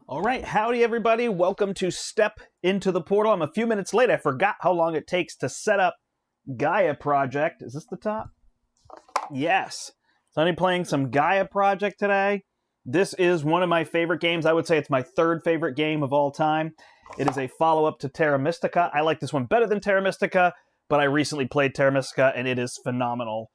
All right, howdy everybody. Welcome to Step into the Portal. I'm a few minutes late. I forgot how long it takes to set up Gaia Project. Is this the top? Yes. So I'm playing some Gaia Project today. This is one of my favorite games. I would say it's my third favorite game of all time. It is a follow-up to Terra Mystica. I like this one better than Terra Mystica, but I recently played Terra Mystica, and it is phenomenal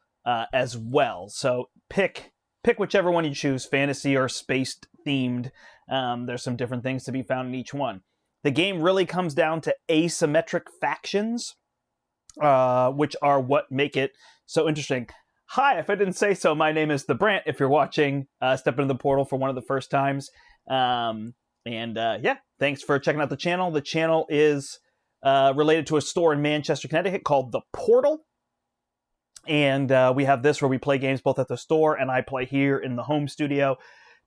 as well. So pick whichever one you choose, fantasy or space-themed. There's some different things to be found in each one. The game really comes down to asymmetric factions, which are what make it so interesting. Hi, if I didn't say so, my name is the Brandt. If you're watching Step into the Portal for one of the first times. Yeah, thanks for checking out the channel. The channel is related to a store in Manchester, Connecticut called The Portal. And we have this where we play games both at the store and I play here in the home studio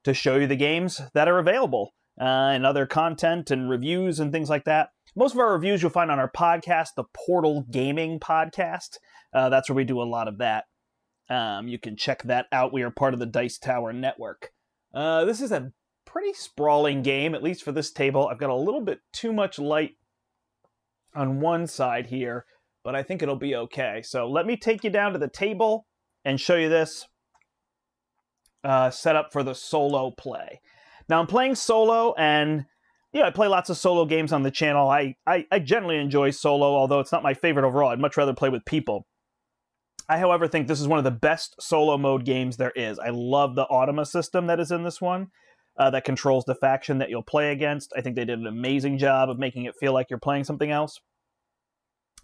to show you the games that are available and other content and reviews and things like that. Most of our reviews you'll find on our podcast, the Portal Gaming Podcast. That's where we do a lot of that. You can check that out. We are part of the Dice Tower Network. This is a pretty sprawling game, at least for this table. I've got a little bit too much light on one side here, but I think it'll be okay. So let me take you down to the table and show you this set up for the solo play. Now I'm playing solo, and I play lots of solo games on the channel. I generally enjoy solo, although it's not my favorite overall. I'd much rather play with people. I, however, think this is one of the best solo mode games there is. I love the Automa system that is in this one that controls the faction that you'll play against. I think they did an amazing job of making it feel like you're playing something else.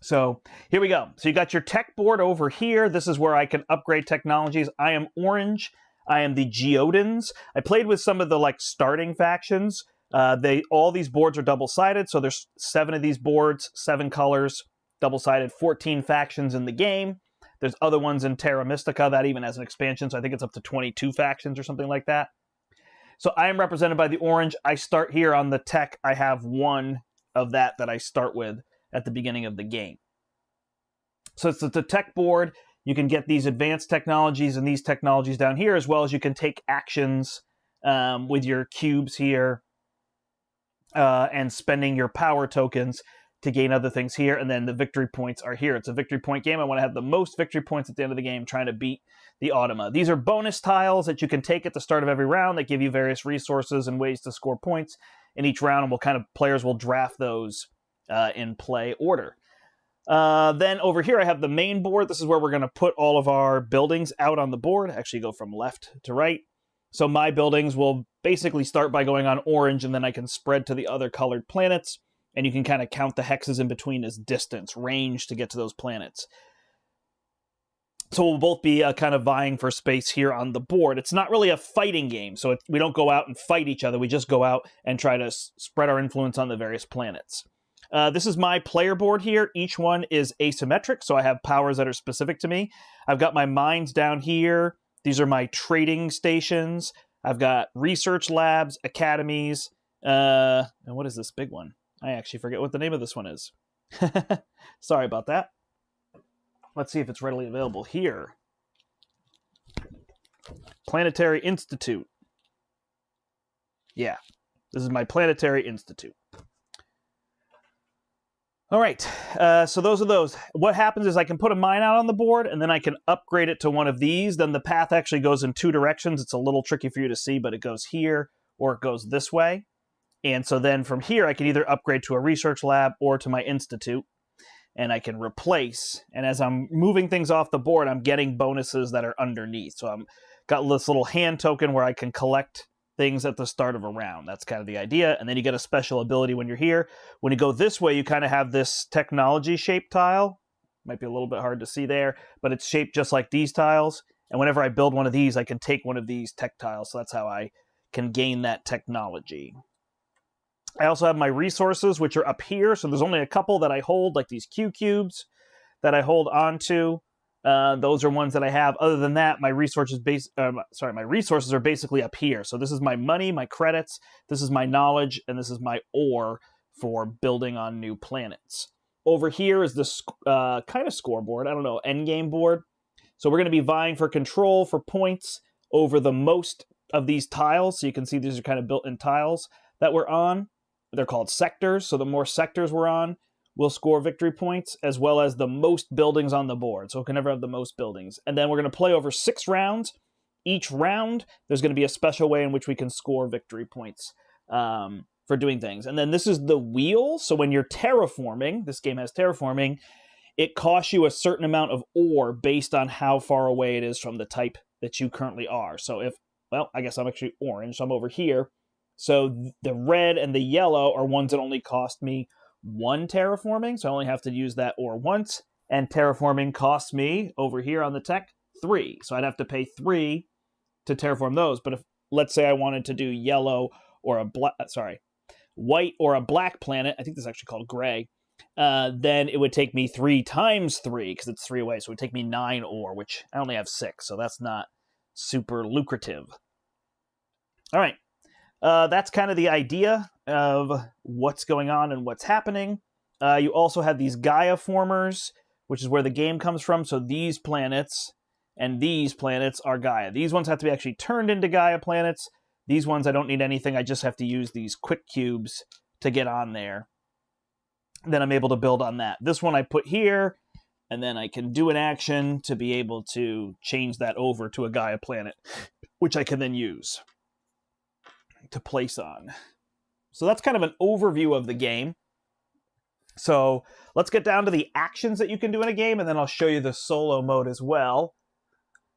So here we go. So you got your tech board over here. This is where I can upgrade technologies. I am orange. I am the Geodins. I played with some of the starting factions. All these boards are double-sided, so there's 7 of these boards, 7 colors, double-sided, 14 factions in the game. There's other ones in Terra Mystica that even has an expansion, so I think it's up to 22 factions or something like that. So I am represented by the orange. I start here on the tech. I have one of that I start with at the beginning of the game. So it's the tech board. You can get these advanced technologies and these technologies down here, as well as you can take actions with your cubes here and spending your power tokens to gain other things here, and then the victory points are here. It's a victory point game. I want to have the most victory points at the end of the game trying to beat the Automa. These are bonus tiles that you can take at the start of every round that give you various resources and ways to score points in each round, and players will draft those in play order. Then over here I have the main board. This is where we're going to put all of our buildings out on the board. Actually go from left to right. So my buildings will basically start by going on orange, and then I can spread to the other colored planets. And you can kind of count the hexes in between as distance, range to get to those planets. So we'll both be kind of vying for space here on the board. It's not really a fighting game, so we don't go out and fight each other. We just go out and try to spread our influence on the various planets. This is my player board here. Each one is asymmetric, so I have powers that are specific to me. I've got my mines down here. These are my trading stations. I've got research labs, academies, and what is this big one? I actually forget what the name of this one is. Sorry about that. Let's see if it's readily available here. Planetary Institute. Yeah, this is my Planetary Institute. All right, so those are those. What happens is I can put a mine out on the board, and then I can upgrade it to one of these. Then the path actually goes in 2 directions. It's a little tricky for you to see, but it goes here or it goes this way. And so then from here, I can either upgrade to a research lab or to my institute, and I can replace. And as I'm moving things off the board, I'm getting bonuses that are underneath. So I've got this little hand token where I can collect things at the start of a round. That's kind of the idea. And then you get a special ability when you're here. When you go this way, you kind of have this technology shaped tile. Might be a little bit hard to see there, but it's shaped just like these tiles. And whenever I build one of these, I can take one of these tech tiles. So that's how I can gain that technology. I also have my resources, which are up here. So there's only a couple that I hold, like these Q cubes that I hold onto. Those are ones that I have. Other than that, my resources are basically up here. So this is my money, my credits, this is my knowledge, and this is my ore for building on new planets. Over here is this kind of scoreboard. I don't know, endgame board. So we're going to be vying for control for points over the most of these tiles. So you can see these are kind of built-in tiles. that we're on. They're called sectors, so the more sectors we're on, we'll score victory points, as well as the most buildings on the board. So we can never have the most buildings. And then we're going to play over 6 rounds. Each round, there's going to be a special way in which we can score victory points for doing things. And then this is the wheel. So when you're terraforming, this game has terraforming, it costs you a certain amount of ore based on how far away it is from the type that you currently are. So if, well, I guess I'm actually orange, so I'm over here. So the red and the yellow are ones that only cost me 1 terraforming, so I only have to use that ore once, and terraforming costs me, over here on the tech, 3. So I'd have to pay 3 to terraform those. But if, let's say I wanted to do yellow or a black, white or a black planet, I think this is actually called gray, then it would take me 3 times 3, because it's 3 away, so it would take me 9 ore, which I only have 6, so that's not super lucrative. All right. That's kind of the idea of what's going on and what's happening. You also have these Gaia Formers, which is where the game comes from. So these planets and these planets are Gaia. These ones have to be actually turned into Gaia planets. These ones, I don't need anything. I just have to use these quick cubes to get on there. Then I'm able to build on that. This one I put here, and then I can do an action to be able to change that over to a Gaia planet, which I can then use to place on. So that's kind of an overview of the game. So let's get down to the actions that you can do in a game, and then I'll show you the solo mode as well.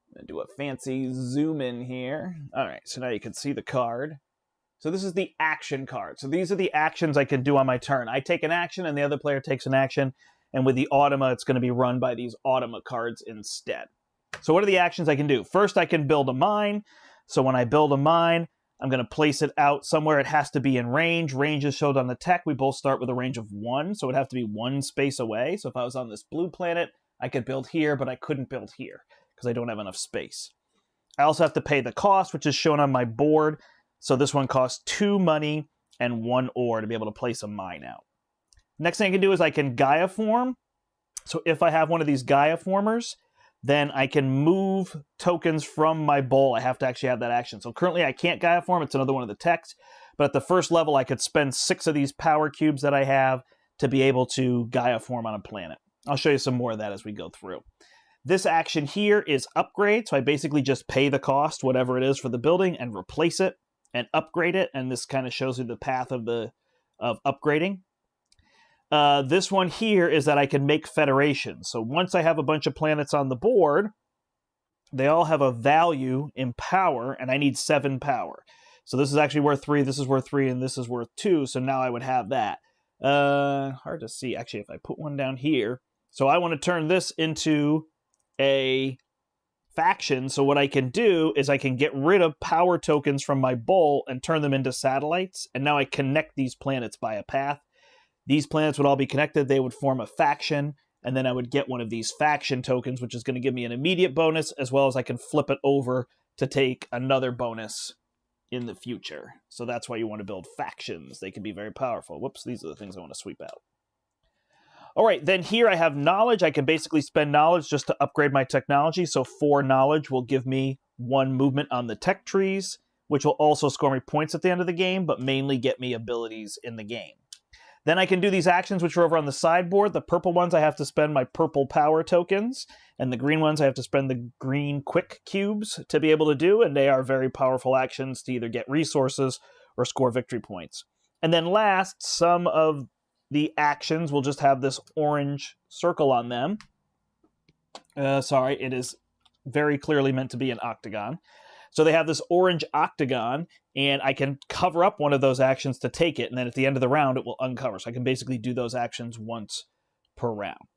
I'm going to do a fancy zoom in here. All right, so now you can see the card. So this is the action card. So these are the actions I can do on my turn. I take an action, and the other player takes an action, and with the Automa, it's going to be run by these Automa cards instead. So what are the actions I can do? First, I can build a mine. So when I build a mine, I'm going to place it out somewhere. It has to be in range. Range is showed on the tech. We both start with a range of 1, so it would have to be 1 space away. So if I was on this blue planet, I could build here, but I couldn't build here because I don't have enough space. I also have to pay the cost, which is shown on my board. So this one costs 2 money and 1 ore to be able to place a mine out. Next thing I can do is I can Gaia Form. So if I have one of these Gaia Formers, then I can move tokens from my bowl. I have to actually have that action. So currently I can't Gaia Form. It's another one of the techs. But at the first level, I could spend 6 of these power cubes that I have to be able to Gaia Form on a planet. I'll show you some more of that as we go through. This action here is upgrade. So I basically just pay the cost, whatever it is for the building, and replace it and upgrade it. And this kind of shows you the path of upgrading. This one here is that I can make federations. So once I have a bunch of planets on the board, they all have a value in power, and I need 7 power. So this is actually worth 3, this is worth 3, and this is worth 2, so now I would have that. Hard to see, actually, if I put one down here. So I want to turn this into a faction, so what I can do is I can get rid of power tokens from my bowl and turn them into satellites, and now I connect these planets by a path. These planets would all be connected, they would form a faction, and then I would get one of these faction tokens, which is going to give me an immediate bonus, as well as I can flip it over to take another bonus in the future. So that's why you want to build factions. They can be very powerful. Whoops, these are the things I want to sweep out. All right, then here I have knowledge. I can basically spend knowledge just to upgrade my technology. So 4 knowledge will give me 1 movement on the tech trees, which will also score me points at the end of the game, but mainly get me abilities in the game. Then I can do these actions, which are over on the sideboard. The purple ones, I have to spend my purple power tokens. And the green ones, I have to spend the green quick cubes to be able to do. And they are very powerful actions to either get resources or score victory points. And then last, some of the actions will just have this orange circle on them. Sorry, it is very clearly meant to be an octagon. So they have this orange octagon, and I can cover up one of those actions to take it, and then at the end of the round, it will uncover. So I can basically do those actions once per round.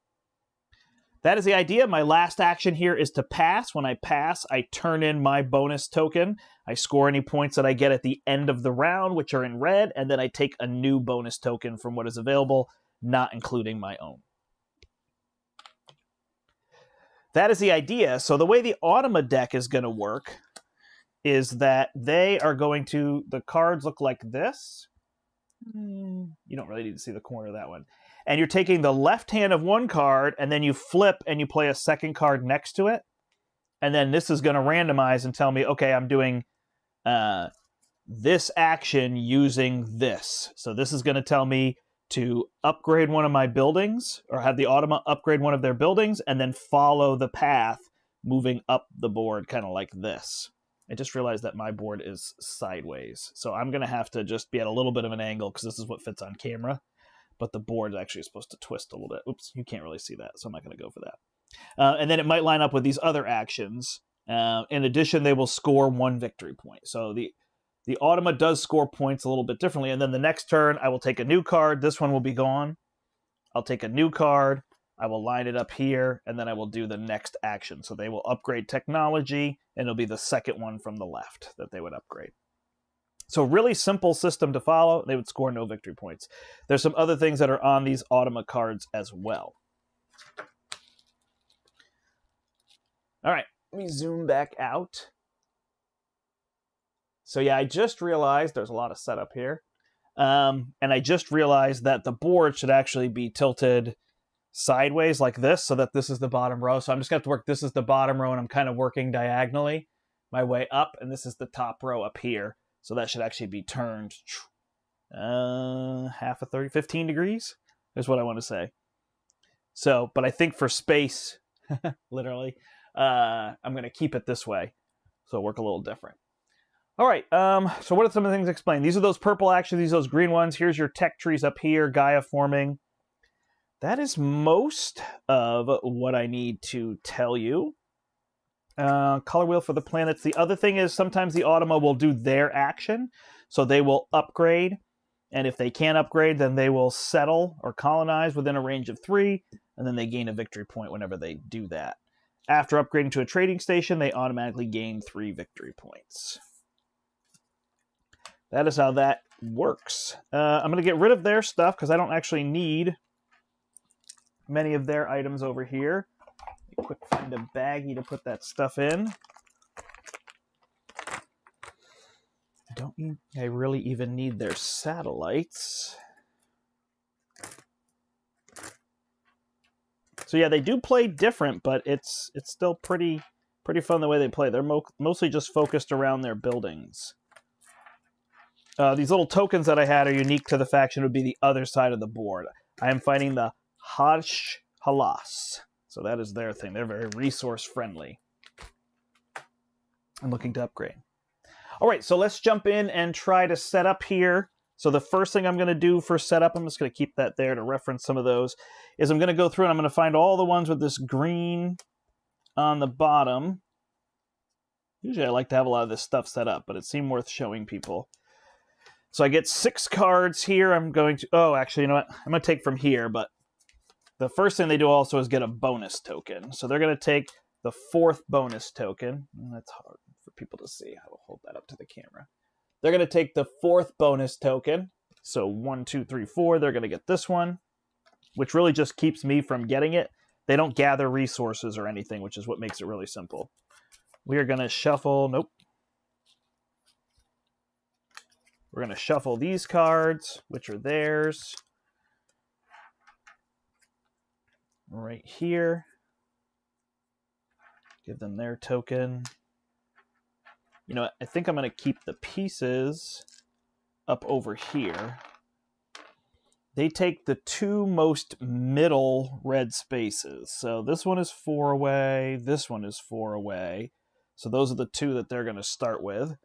That is the idea. My last action here is to pass. When I pass, I turn in my bonus token. I score any points that I get at the end of the round, which are in red, and then I take a new bonus token from what is available, not including my own. That is the idea. So the way the Automa deck is going to work is that they are going to, the cards look like this. You don't really need to see the corner of that one. And you're taking the left hand of one card, and then you flip and you play a second card next to it. And then this is going to randomize and tell me, okay, I'm doing this action using this. So this is going to tell me to upgrade one of my buildings, or have the automa upgrade one of their buildings, and then follow the path moving up the board, kind of like this. I just realized that my board is sideways, so I'm going to have to just be at a little bit of an angle because this is what fits on camera, but the board actually is supposed to twist a little bit. Oops, you can't really see that, so I'm not going to go for that. And then it might line up with these other actions. In addition, they will score 1 victory point. So the automa does score points a little bit differently, and then the next turn, I will take a new card. This one will be gone. I'll take a new card. I will line it up here, and then I will do the next action. So they will upgrade technology, and it'll be the second one from the left that they would upgrade. So really simple system to follow. They would score no victory points. There's some other things that are on these automa cards as well. All right, let me zoom back out. So yeah, I just realized there's a lot of setup here. And I just realized that the board should actually be tilted sideways like this, so that this is the bottom row. So I'm just going to have to work, this is the bottom row, and I'm kind of working diagonally my way up, and this is the top row up here. So that should actually be turned half a 30, 15 degrees is what I want to say. So, but I think for space, literally, I'm going to keep it this way. So it'll work a little different. All right, so what are some of the things explained? These are those purple actions, these are those green ones. Here's your tech trees up here, Gaia forming. That is most of what I need to tell you. Color wheel for the planets. The other thing is sometimes the automa will do their action, so they will upgrade, and if they can't upgrade, then they will settle or colonize within a range of 3, and then they gain a victory point whenever they do that. After upgrading to a trading station, they automatically gain 3 victory points. That is how that works. I'm going to get rid of their stuff because I don't actually need many of their items over here. Quick find a baggie to put that stuff in. I really even need their satellites. So yeah, they do play different, but it's still pretty fun the way they play. They're mostly just focused around their buildings. These little tokens that I had are unique to the faction. It would be the other side of the board. I am fighting the Hajj Halas. So that is their thing. They're very resource friendly. I'm looking to upgrade. All right, so let's jump in and try to set up here. So the first thing I'm going to do for setup, I'm just going to keep that there to reference some of those, is I'm going to go through and I'm going to find all the ones with this green on the bottom. Usually I like to have a lot of this stuff set up, but it seemed worth showing people. So I get 6 cards here. I'm going to... Oh, actually, you know what? I'm going to take from here, but the first thing they do also is get a bonus token. So they're going to take the 4th bonus token. That's hard for people to see. I will hold that up to the camera. They're going to take the 4th bonus token. So 1, 2, 3, 4. They're going to get this one, which really just keeps me from getting it. They don't gather resources or anything, which is what makes it really simple. We are going to shuffle... Nope. We're going to shuffle these cards, which are theirs. Right here. Give them their token. You know what? I think I'm going to keep the pieces up over here. They take the 2 most middle red spaces. So this one is 4 away. This one is 4 away. So those are the 2 that they're going to start with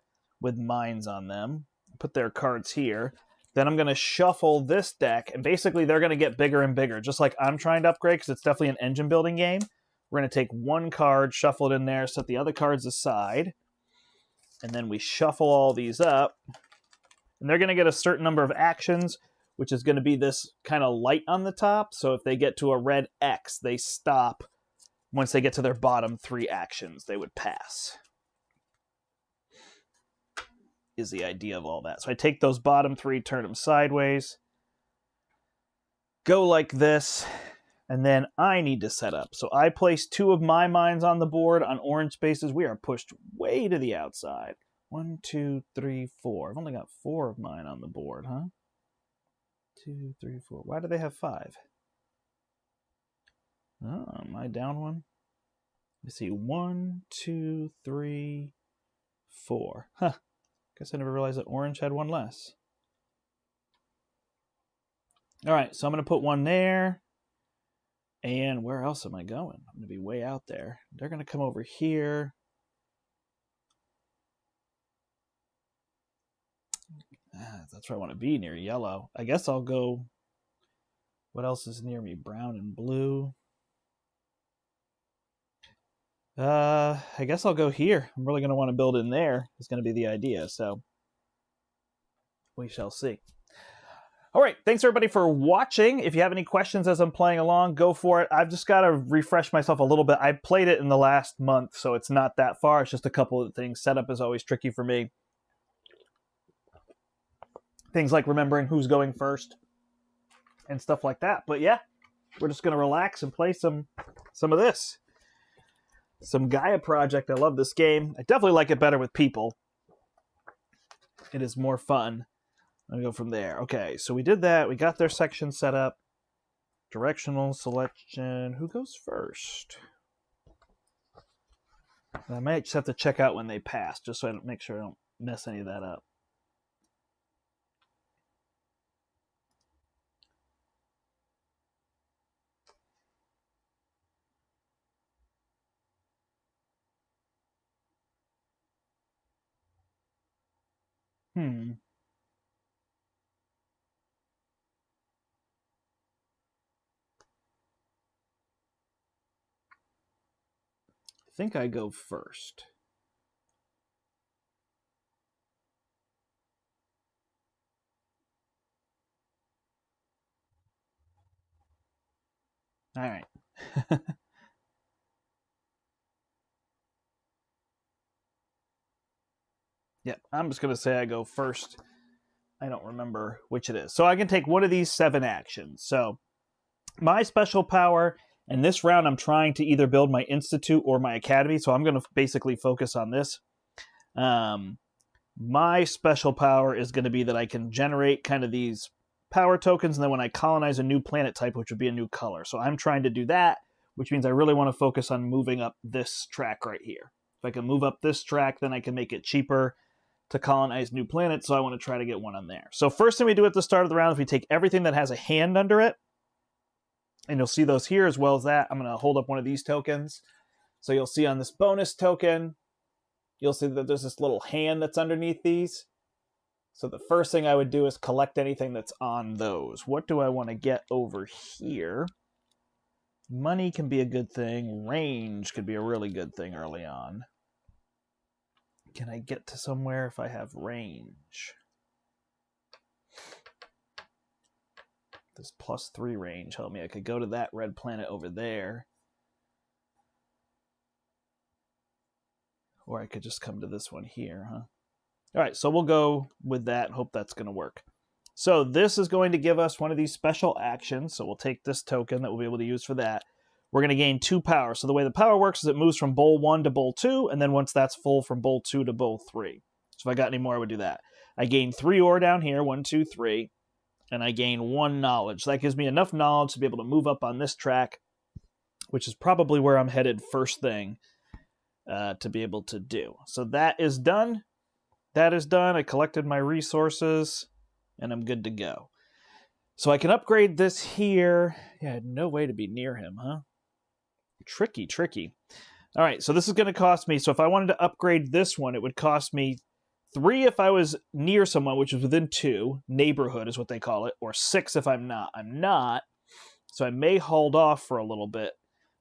mines on them. Put their cards here. Then I'm going to shuffle this deck, and basically they're going to get bigger and bigger, just like I'm trying to upgrade, because it's definitely an engine building game. We're going to take 1 card, shuffle it in there, set the other cards aside, and then we shuffle all these up. And they're going to get a certain number of actions, which is going to be this kind of light on the top. So if they get to a red X, they stop. Once they get to their bottom 3 actions, they would pass. Is the idea of all that. So I take those bottom 3, turn them sideways, go like this, and then I need to set up. So I place 2 of my mines on the board on orange spaces. We are pushed way to the outside. 1, 2, 3, 4. I've only got 4 of mine on the board, huh? 2, 3, 4. Why do they have 5? Oh, am I down one? Let's see. 1, 2, 3, 4. Huh. Guess I never realized that orange had one less. All right, so I'm going to put one there. And where else am I going? I'm going to be way out there. They're going to come over here. That's where I want to be, near yellow. I guess I'll go... What else is near me? Brown and blue. I guess I'll go here. I'm really going to want to build in there. It's going to be the idea, so we shall see. All right, thanks everybody for watching. If you have any questions as I'm playing along, go for it. I've just got to refresh myself a little bit. I played it in the last month, so it's not that far. It's just a couple of things. Setup is always tricky for me. Things like remembering who's going first and stuff like that. But yeah, we're just going to relax and play some of this. Some Gaia Project. I love this game. I definitely like it better with people. It is more fun. I'll go from there. Okay, so we did that. We got their section set up. Directional selection. Who goes first? I might just have to check out when they pass, just so I don't make sure I don't mess any of that up. I think I go first. All right. Yep, I'm just going to say I go first. I don't remember which it is. So I can take one of these 7 actions. So my special power, and this round I'm trying to either build my institute or my academy. So I'm going to basically focus on this. My special power is going to be that I can generate kind of these power tokens, and then when I colonize a new planet type, which would be a new color. So I'm trying to do that, which means I really want to focus on moving up this track right here. If I can move up this track, then I can make it cheaper to colonize new planets, so I want to try to get one on there. So first thing we do at the start of the round is we take everything that has a hand under it, and you'll see those here as well as that. I'm going to hold up one of these tokens. So you'll see on this bonus token, you'll see that there's this little hand that's underneath these. So the first thing I would do is collect anything that's on those. What do I want to get over here? Money can be a good thing. Range could be a really good thing early on. Can I get to somewhere if I have range? This +3 range help me. I could go to that red planet over there. Or I could just come to this one here, huh? All right, so we'll go with that and hope that's going to work. So this is going to give us one of these special actions. So we'll take this token that we'll be able to use for that. We're going to gain 2 power. So the way the power works is it moves from bowl 1 to bowl 2, and then once that's full, from bowl 2 to bowl 3. So if I got any more, I would do that. I gain 3 ore down here, 1, 2, 3, and I gain 1 knowledge. So that gives me enough knowledge to be able to move up on this track, which is probably where I'm headed first thing to be able to do. So that is done. That is done. I collected my resources, and I'm good to go. So I can upgrade this here. Yeah, I had no way to be near him, huh? Tricky, tricky. All right, so this is going to cost me. So if I wanted to upgrade this one, it would cost me 3 if I was near someone, which is within 2. Neighborhood is what they call it. Or 6 if I'm not. I'm not. So I may hold off for a little bit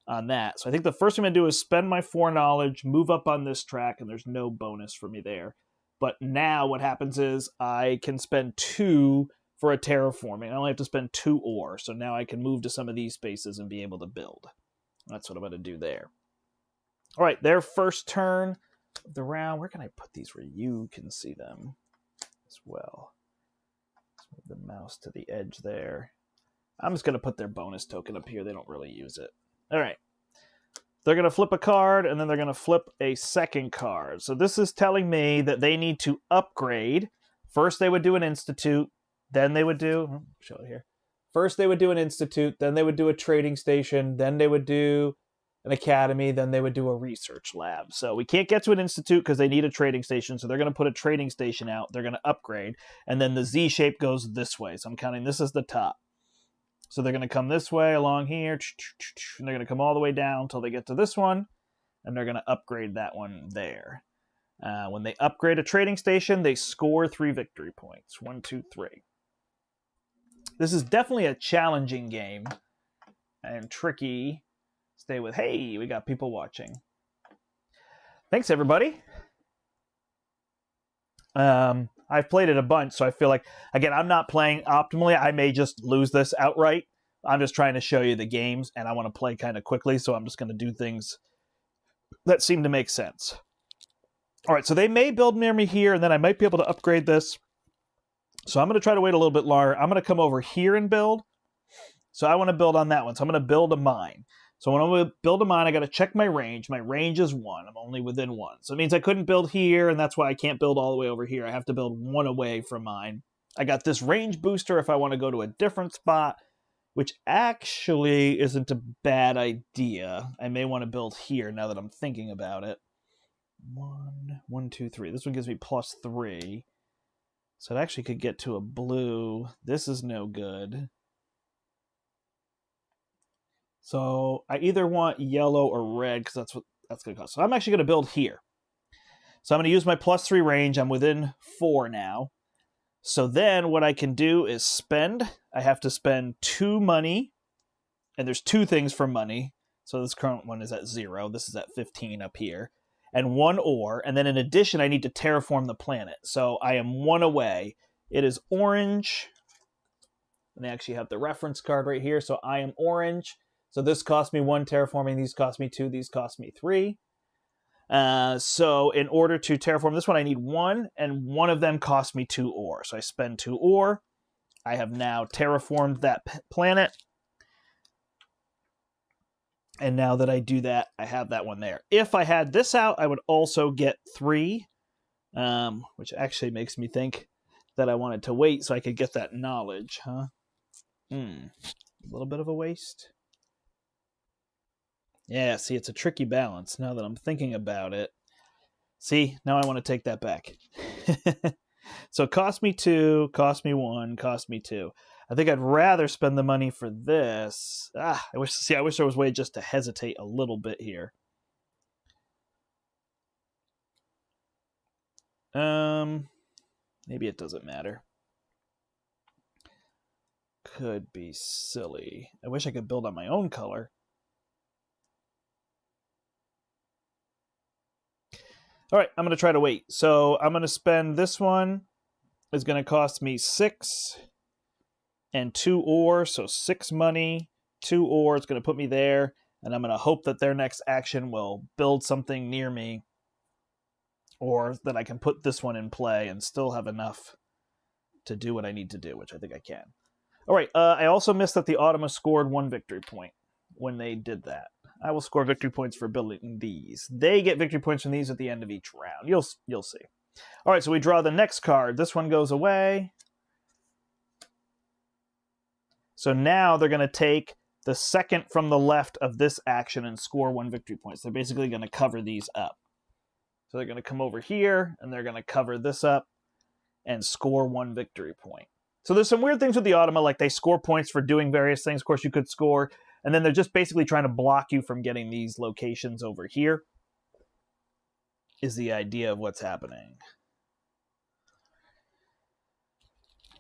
on that. So I think the first thing I'm going to do is spend my 4 knowledge, move up on this track, and there's no bonus for me there. But now what happens is I can spend 2 for a terraforming. I only have to spend 2 ore. So now I can move to some of these spaces and be able to build. That's what I'm going to do there. All right, their first turn of the round. Where can I put these where you can see them as well? Let's move the mouse to the edge there. I'm just going to put their bonus token up here. They don't really use it. All right. They're going to flip a card, and then they're going to flip a second card. So this is telling me that they need to upgrade. First, they would do an institute. Then they would do... show it here. First, they would do an institute. Then they would do a trading station. Then they would do an academy, then they would do a research lab. So we can't get to an institute because they need a trading station. So they're going to put a trading station out. They're going to upgrade. And then the Z shape goes this way. So I'm counting this as the top. So they're going to come this way along here. And they're going to come all the way down until they get to this one. And they're going to upgrade that one there. When they upgrade a trading station, they score 3 victory points. 1, 2, 3. This is definitely a challenging game. And tricky. Stay with, hey, we got people watching. Thanks, everybody. I've played it a bunch, so I feel like, again, I'm not playing optimally. I may just lose this outright. I'm just trying to show you the games, and I want to play kind of quickly, so I'm just going to do things that seem to make sense. All right, so they may build near me here, and then I might be able to upgrade this. So I'm going to try to wait a little bit longer. I'm going to come over here and build. So I want to build on that one. So I'm going to build a mine. So when I'm going to build a mine, I got to check my range. My range is 1. I'm only within 1. So it means I couldn't build here, and that's why I can't build all the way over here. I have to build 1 away from mine. I got this range booster if I want to go to a different spot, which actually isn't a bad idea. I may want to build here now that I'm thinking about it. 1, 2, 3. This one gives me +3. So it actually could get to a blue. This is no good. So I either want yellow or red because that's what that's going to cost. So I'm actually going to build here. So I'm going to use my +3 range. I'm within 4 now. So then what I can do is spend. I have to spend 2 money. And there's 2 things for money. So this current one is at 0. This is at 15 up here. And 1 ore. And then in addition, I need to terraform the planet. So I am 1 away. It is orange. And they actually have the reference card right here. So I am orange. So this cost me 1 terraforming, these cost me 2, these cost me 3. So in order to terraform this one, I need 1, and 1 of them cost me 2 ore. So I spend 2 ore. I have now terraformed that planet. And now that I do that, I have that one there. If I had this out, I would also get 3, which actually makes me think that I wanted to wait so I could get that knowledge, huh? A little bit of a waste. Yeah, see, it's a tricky balance now that I'm thinking about it. See, now I want to take that back. So cost me 2, cost me 1, cost me 2. I think I'd rather spend the money for this. I wish there was a way just to hesitate a little bit here. Maybe it doesn't matter. Could be silly. I wish I could build on my own color. All right, I'm going to try to wait. So I'm going to spend this one. Is going to cost me 6 and 2 ore. So 6 money, 2 ore. It's going to put me there. And I'm going to hope that their next action will build something near me. Or that I can put this one in play and still have enough to do what I need to do, which I think I can. All right, I also missed that the Automa scored 1 victory point when they did that. I will score victory points for building these. They get victory points from these at the end of each round. You'll see. All right, so we draw the next card. This one goes away. So now they're going to take the second from the left of this action and score 1 victory point. So they're basically going to cover these up. So they're going to come over here, and they're going to cover this up and score 1 victory point. So there's some weird things with the Automa, like they score points for doing various things. Of course, you could score, and then they're just basically trying to block you from getting these locations over here, is the idea of what's happening.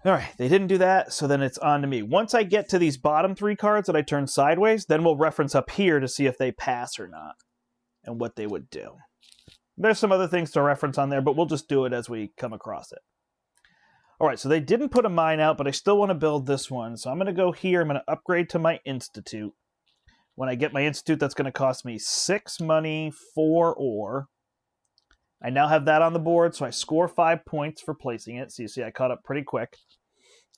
All right, they didn't do that, so then it's on to me. Once I get to these bottom 3 cards that I turn sideways, then we'll reference up here to see if they pass or not and what they would do. There's some other things to reference on there, but we'll just do it as we come across it. All right, so they didn't put a mine out, but I still want to build this one. So I'm going to go here. I'm going to upgrade to my institute. When I get my institute, that's going to cost me 6 money, 4 ore. I now have that on the board, so I score 5 points for placing it. So you see I caught up pretty quick.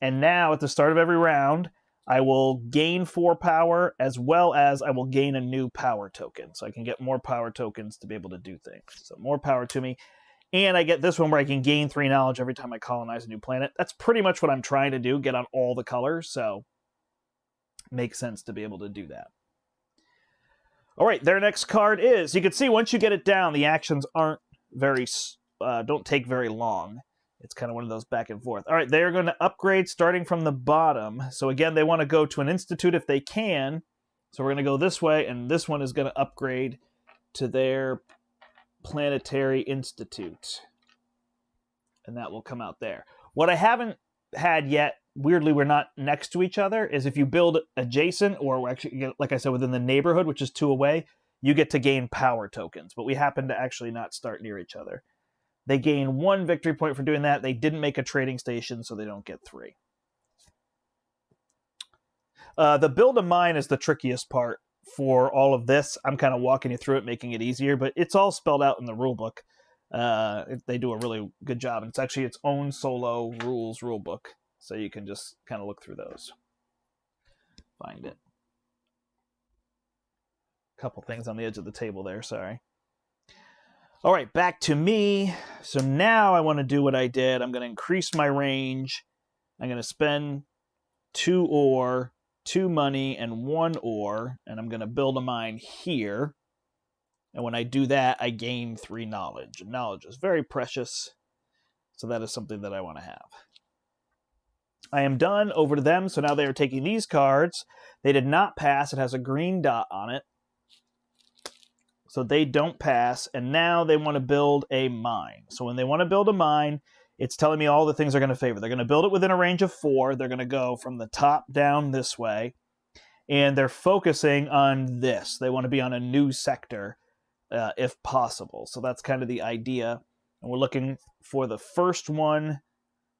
And now, at the start of every round, I will gain 4 power, as well as I will gain a new power token. So I can get more power tokens to be able to do things. So more power to me. And I get this one where I can gain 3 knowledge every time I colonize a new planet. That's pretty much what I'm trying to do, get on all the colors. So makes sense to be able to do that. All right, their next card is, you can see once you get it down, the actions aren't very, don't take very long. It's kind of one of those back and forth. All right, they're going to upgrade starting from the bottom. So again, they want to go to an institute if they can. So we're going to go this way, and this one is going to upgrade to their planetary institute. And that will come out there. What I haven't had yet, weirdly, we're not next to each other, is if you build adjacent, or actually, like I said, within the neighborhood, which is 2 away, you get to gain power tokens. But we happen to actually not start near each other. They gain 1 victory point for doing that. They didn't make a trading station, so they don't get 3. The build a mine is the trickiest part for all of this. I'm kind of walking you through it, making it easier, but it's all spelled out in the rulebook. They do a really good job, and it's actually its own solo rules rulebook, so you can just kind of look through those. Find it. A couple things on the edge of the table there, sorry. All right, back to me. So now I want to do what I did. I'm going to increase my range. I'm going to spend 2 ore, 2 money, and 1 ore, and I'm going to build a mine here. And when I do that, I gain 3 knowledge. And knowledge is very precious, so that is something that I want to have. I am done. Over to them. So now they are taking these cards. They did not pass. It has a green dot on it. So they don't pass, and now they want to build a mine. So when they want to build a mine, it's telling me all the things they're going to favor. They're going to build it within a range of 4. They're going to go from the top down this way, and they're focusing on this. They want to be on a new sector, if possible. So that's kind of the idea, and we're looking for the first one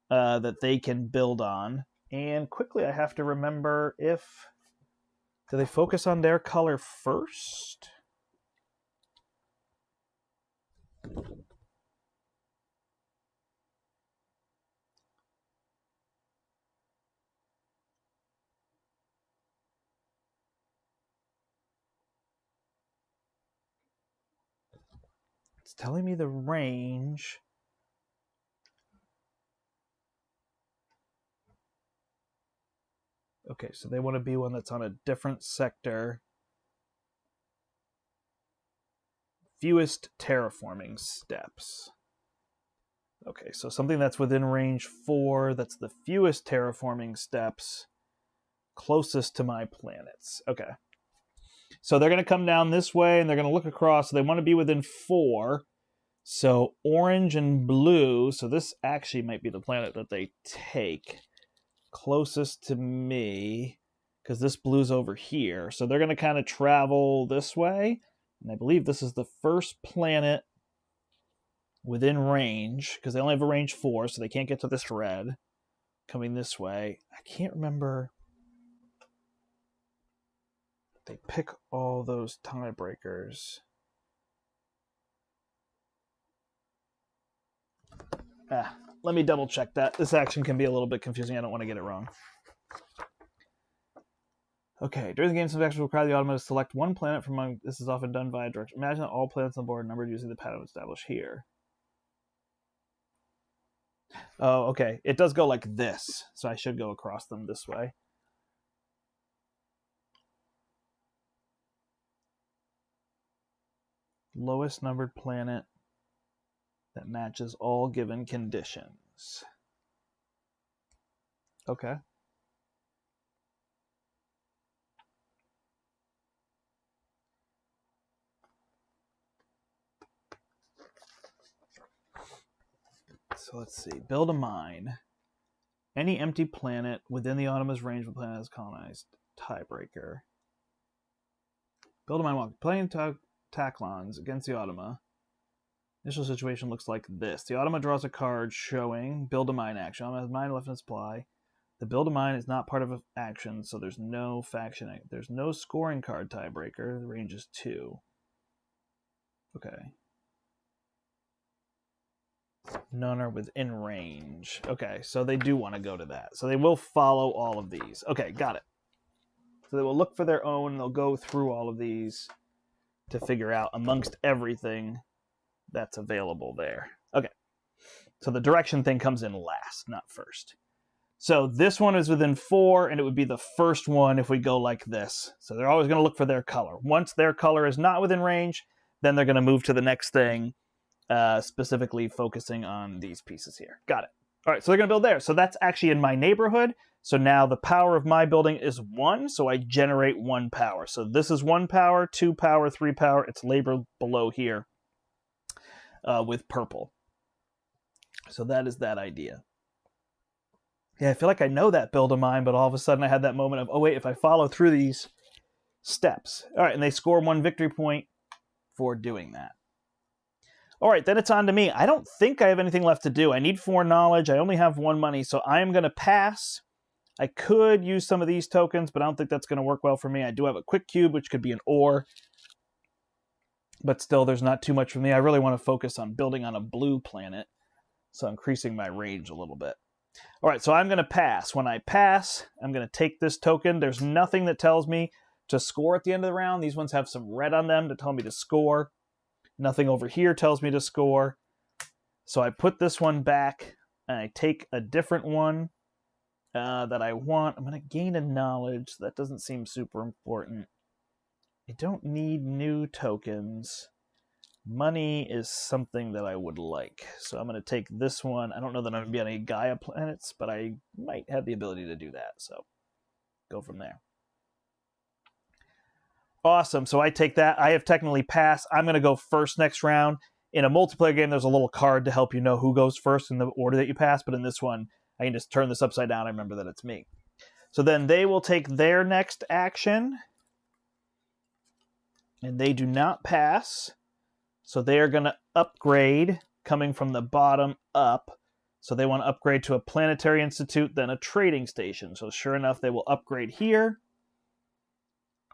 that they can build on. And quickly, I have to remember do they focus on their color first? It's telling me the range. Okay, so they want to be one that's on a different sector. Fewest terraforming steps. Okay, so something that's within range 4, that's the fewest terraforming steps, closest to my planets. Okay. So they're going to come down this way, and they're going to look across. So they want to be within 4. So orange and blue. So this actually might be the planet that they take closest to me, because this blue's over here. So they're going to kind of travel this way. And I believe this is the first planet within range, because they only have a range 4, so they can't get to this red. Coming this way. I can't remember. They pick all those tiebreakers. Let me double check that. This action can be a little bit confusing. I don't want to get it wrong. Okay, during the game, some actions require the automaton to select 1 planet from among. This is often done via direction. Imagine that all planets on the board are numbered using the pattern established here. Oh, okay. It does go like this, so I should go across them this way. Lowest numbered planet that matches all given conditions. Okay. So let's see. Build a mine. Any empty planet within the Automa's range of the planet is colonized. Tiebreaker. Build a mine while playing Taclons against the Automa. Initial situation looks like this. The Automa draws a card showing build a mine action. Automa has mine left in its supply. The build a mine is not part of an action, so there's no faction. There's no scoring card tiebreaker. The range is 2. Okay. None are within range. Okay, so they do want to go to that. So they will follow all of these. Okay, got it. So they will look for their own, and they'll go through all of these to figure out amongst everything that's available there. Okay. So the direction thing comes in last, not first. So this one is within 4, and it would be the first one if we go like this. So they're always going to look for their color. Once their color is not within range, then they're going to move to the next thing, specifically focusing on these pieces here. Got it. All right, so they're going to build there. So that's actually in my neighborhood. So now the power of my building is 1, so I generate 1 power. So this is 1 power, 2 power, 3 power. It's labeled below here with purple. So that is that idea. Yeah, I feel like I know that build of mine, but all of a sudden I had that moment of, oh wait, if I follow through these steps. All right, and they score 1 victory point for doing that. All right, then it's on to me. I don't think I have anything left to do. I need 4 knowledge. I only have 1 money, so I am going to pass. I could use some of these tokens, but I don't think that's going to work well for me. I do have a quick cube, which could be an ore, but still there's not too much for me. I really want to focus on building on a blue planet, so increasing my range a little bit. All right, so I'm going to pass. When I pass, I'm going to take this token. There's nothing that tells me to score at the end of the round. These ones have some red on them to tell me to score. Nothing over here tells me to score. So I put this one back, and I take a different one that I want. I'm going to gain a knowledge. That doesn't seem super important. I don't need new tokens. Money is something that I would like. So I'm going to take this one. I don't know that I'm going to be on any Gaia planets, but I might have the ability to do that. So go from there. Awesome. So I take that. I have technically passed. I'm going to go first next round. In a multiplayer game, there's a little card to help you know who goes first in the order that you pass. But in this one, I can just turn this upside down. I remember that it's me. So then they will take their next action. And they do not pass. So they are going to upgrade coming from the bottom up. So they want to upgrade to a planetary institute, then a trading station. So sure enough, they will upgrade here.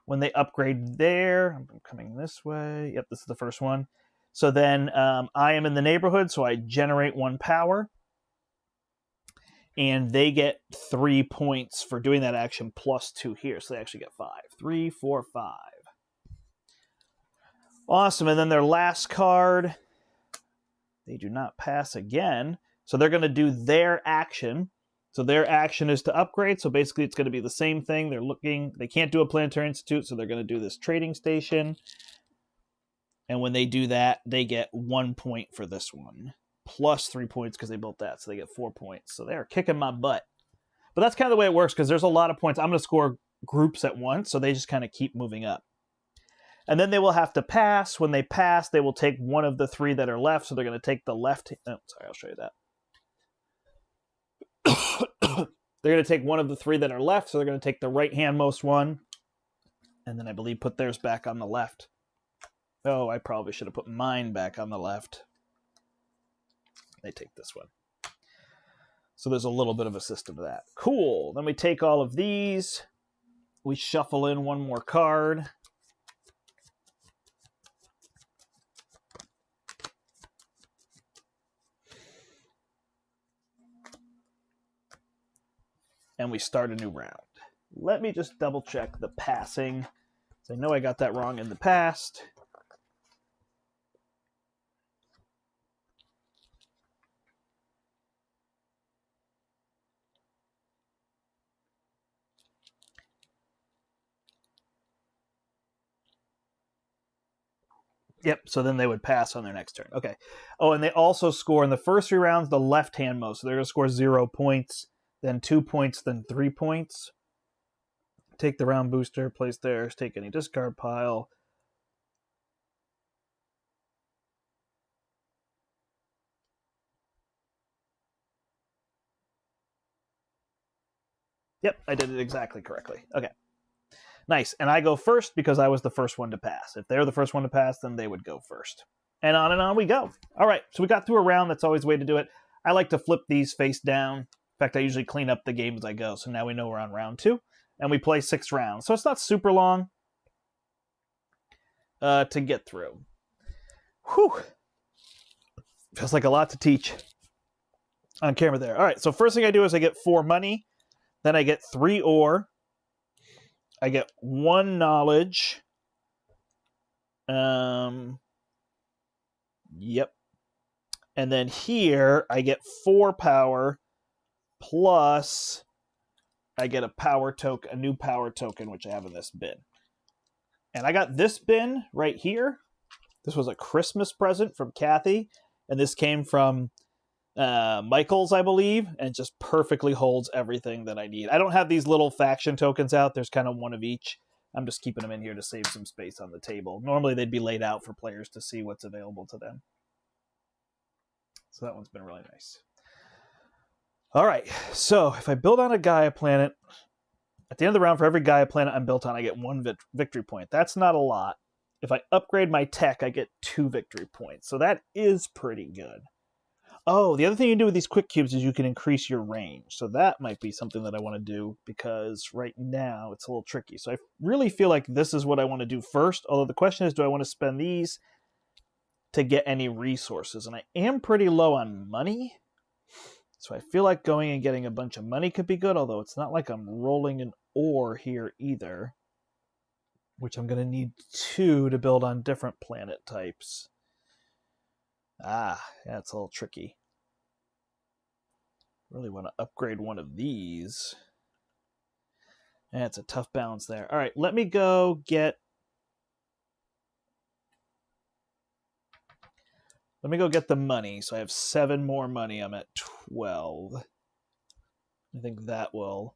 When they upgrade there, I'm coming this way. Yep, this is the first one. So then I am in the neighborhood, so I generate 1 power. And they get 3 points for doing that action plus 2 here. So they actually get 5. 3, 4, 5. Awesome, and then their last card, they do not pass again. So they're going to do their action. So their action is to upgrade. So basically it's going to be the same thing. They're looking, they can't do a planetary institute, so they're going to do this trading station. And when they do that, they get 1 point for this one. Plus 3 points because they built that. So they get 4 points. So they're kicking my butt. But that's kind of the way it works because there's a lot of points. I'm going to score groups at once. So they just kind of keep moving up. And then they will have to pass. When they pass, they will take one of the 3 that are left. So they're going to take the left. Oh, sorry, I'll show you that. They're going to take one of the 3 that are left. So they're going to take the right-handmost one. And then I believe put theirs back on the left. Oh, I probably should have put mine back on the left. They take this one. So there's a little bit of a system to that. Cool. Then we take all of these. We shuffle in 1 more card. And we start a new round. Let me just double check the passing. So I know I got that wrong in the past. Yep, so then they would pass on their next turn. Okay. Oh, and they also score in the first 3 rounds the left-handmost. So they're going to score 0 points, then 2 points, then 3 points. Take the round booster, place theirs, take any discard pile. Yep, I did it exactly correctly. Okay. Nice. And I go first because I was the first one to pass. If they're the first one to pass, then they would go first. And on we go. All right, so we got through a round. That's always the way to do it. I like to flip these face down. In fact, I usually clean up the game as I go. So now we know we're on round 2. And we play 6 rounds. So it's not super long to get through. Whew. Feels like a lot to teach on camera there. All right, so first thing I do is I get 4 money. Then I get 3 ore. I get 1 knowledge. Yep. And then here I get 4 power plus I get a power token, a new power token, which I have in this bin. And I got this bin right here. This was a Christmas present from Kathy, and this came from Michael's, I believe, and it just perfectly holds everything that I need. I don't have these little faction tokens out. There's kind of one of each. I'm just keeping them in here to save some space on the table. Normally, they'd be laid out for players to see what's available to them. So that one's been really nice. All right, so if I build on a Gaia planet, at the end of the round, for every Gaia planet I'm built on, I get 1 victory point. That's not a lot. If I upgrade my tech, I get 2 victory points. So that is pretty good. Oh, the other thing you can do with these quick cubes is you can increase your range. So that might be something that I want to do, because right now it's a little tricky. So I really feel like this is what I want to do first. Although the question is, do I want to spend these to get any resources? And I am pretty low on money. So I feel like going and getting a bunch of money could be good, although it's not like I'm rolling an ore here either, which I'm going to need 2 to build on different planet types. Ah, yeah, it's a little tricky. Really want to upgrade one of these. Yeah, it's a tough balance there. All right, let me go get... Let me go get the money. So I have 7 more money. I'm at 12. I think that will...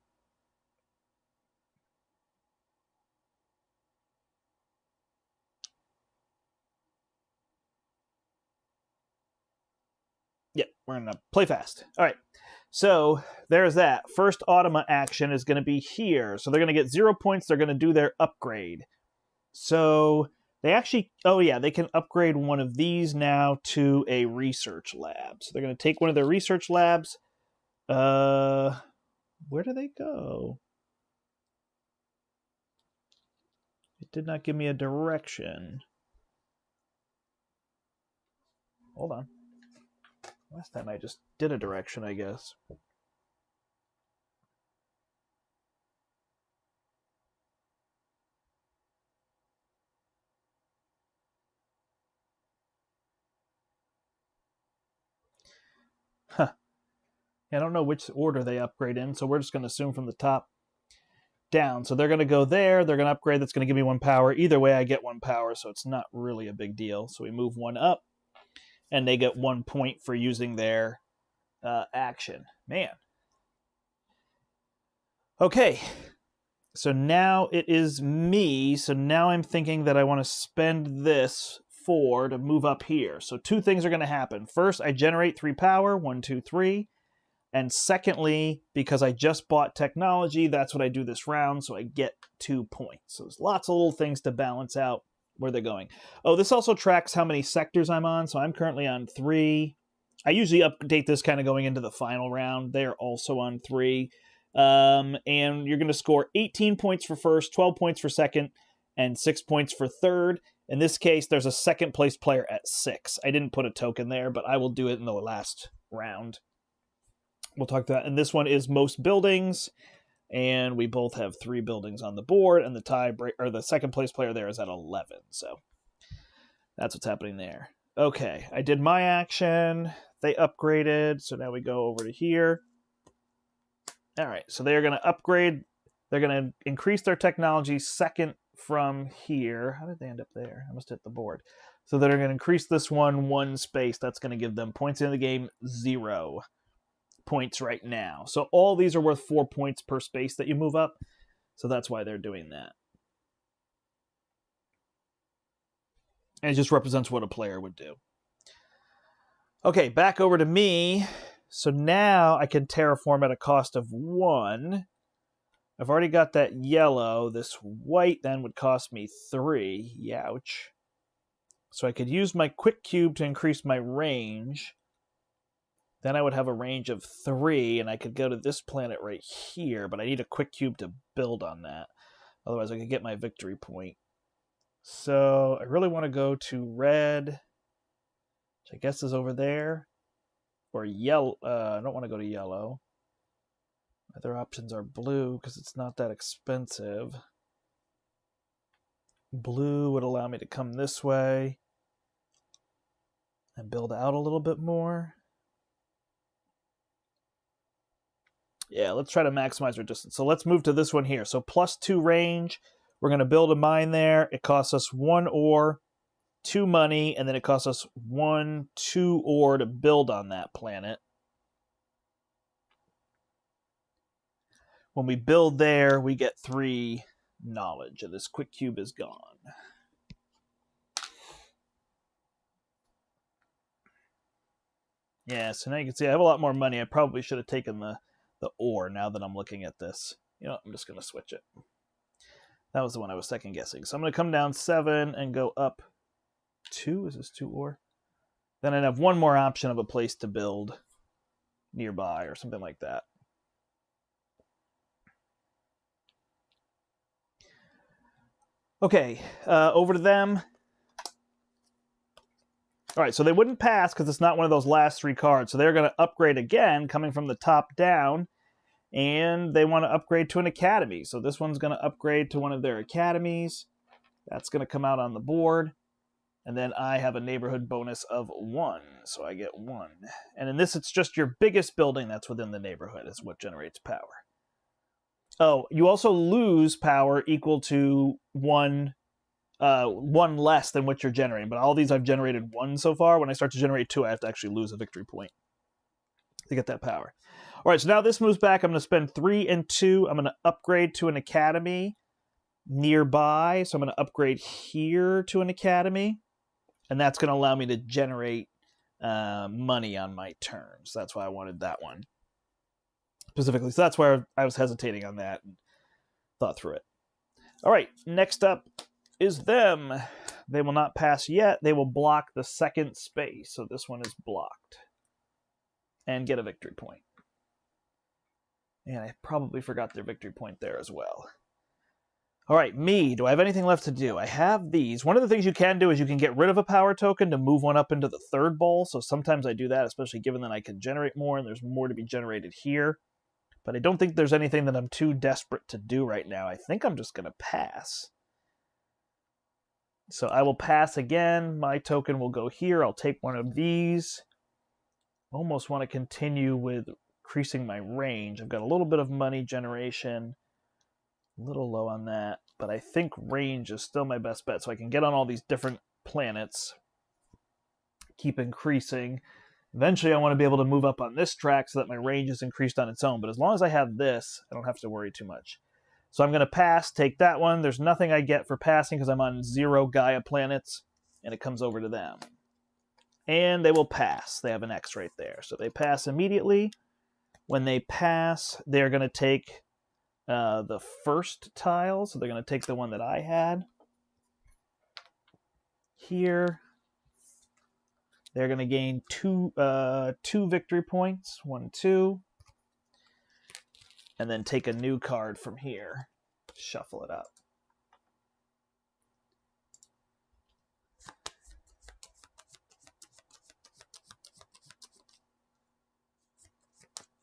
Yep, we're going to play fast. All right, so there's that. First Automa action is going to be here. So they're going to get 0 points. They're going to do their upgrade. So they actually... Oh, yeah, they can upgrade one of these now to a research lab. So they're going to take one of their research labs. Where do they go? It did not give me a direction. Hold on. Last time I just did a direction, I guess. Huh. I don't know which order they upgrade in, so we're just going to assume from the top down. So they're going to go there. They're going to upgrade. That's going to give me 1 power. Either way, I get 1 power, so it's not really a big deal. So we move 1 up, and they get 1 point for using their action. Man. Okay. So now it is me. So now I'm thinking that I want to spend this 4 to move up here. So 2 things are going to happen. First, I generate 3 power. 1, 2, 3. And secondly, because I just bought technology, that's what I do this round, so I get 2 points. So there's lots of little things to balance out where they're going. Oh, this also tracks how many sectors I'm on, so I'm currently on 3. I usually update this kind of going into the final round. They're also on 3. And you're going to score 18 points for first, 12 points for second, and 6 points for third. In this case, there's a second place player at 6. I didn't put a token there, but I will do it in the last round. We'll talk to that. And this one is most buildings, and we both have 3 buildings on the board, and the second place player there is at 11. So that's what's happening there. Okay, I did my action. They upgraded, so now we go over to here. All right, so they are going to upgrade. They're going to increase their technology second from here. How did they end up there? I must hit the board. So they're going to increase this 1 space. That's going to give them points in the game 0 points right now. So all these are worth 4 points per space that you move up. So that's why they're doing that. And it just represents what a player would do. Okay, back over to me. So now I can terraform at a cost of 1. I've already got that yellow. This white then would cost me 3. Youch. So I could use my quick cube to increase my range. Then I would have a range of 3, and I could go to this planet right here, but I need a quick cube to build on that. Otherwise, I could get my victory point. So I really want to go to red, which I guess is over there, or yellow. I don't want to go to yellow. Other options are blue, because it's not that expensive. Blue would allow me to come this way and build out a little bit more. Yeah, let's try to maximize our distance. So let's move to this one here. So +2 range. We're going to build a mine there. It costs us 1 ore, 2 money, and then it costs us 1, 2 ore to build on that planet. When we build there, we get 3 knowledge, and this quick cube is gone. Yeah, so now you can see I have a lot more money. I probably should have taken the ore now that I'm looking at this. You know, I'm just going to switch it. That was the one I was second guessing. So I'm going to come down 7 and go up 2. Is this 2 ore? Then I'd have one more option of a place to build nearby or something like that. Okay, over to them. All right, so they wouldn't pass because it's not one of those last 3 cards. So they're going to upgrade again, coming from the top down. And they want to upgrade to an academy. So this one's going to upgrade to one of their academies. That's going to come out on the board. And then I have a neighborhood bonus of 1. So I get 1. And in this, it's just your biggest building that's within the neighborhood is what generates power. Oh, you also lose power equal to 1 less than what you're generating. But all these I've generated 1 so far. When I start to generate 2, I have to actually lose a victory point to get that power. All right, so now this moves back. I'm going to spend 3 and 2. I'm going to upgrade to an academy nearby. So I'm going to upgrade here to an academy. And that's going to allow me to generate money on my turns. That's why I wanted that one specifically. So that's where I was hesitating on that and thought through it. All right, next up is them. They will not pass yet. They will block the second space. So this one is blocked. And get a victory point. And I probably forgot their victory point there as well. All right, me. Do I have anything left to do? I have these. One of the things you can do is you can get rid of a power token to move one up into the third bowl. So sometimes I do that, especially given that I can generate more and there's more to be generated here. But I don't think there's anything that I'm too desperate to do right now. I think I'm just going to pass. So I will pass again. My token will go here. I'll take one of these. Almost want to continue with increasing my range. I've got a little bit of money generation. A little low on that, but I think range is still my best bet. So I can get on all these different planets, keep increasing. Eventually I want to be able to move up on this track so that my range is increased on its own. But as long as I have this, I don't have to worry too much. So I'm going to pass, take that one. There's nothing I get for passing because I'm on 0 Gaia planets, and it comes over to them. And they will pass. They have an X right there. So they pass immediately. When they pass, they're going to take the first tile. So they're going to take the one that I had here. They're going to gain two victory points. 1, 2. And then take a new card from here. Shuffle it up.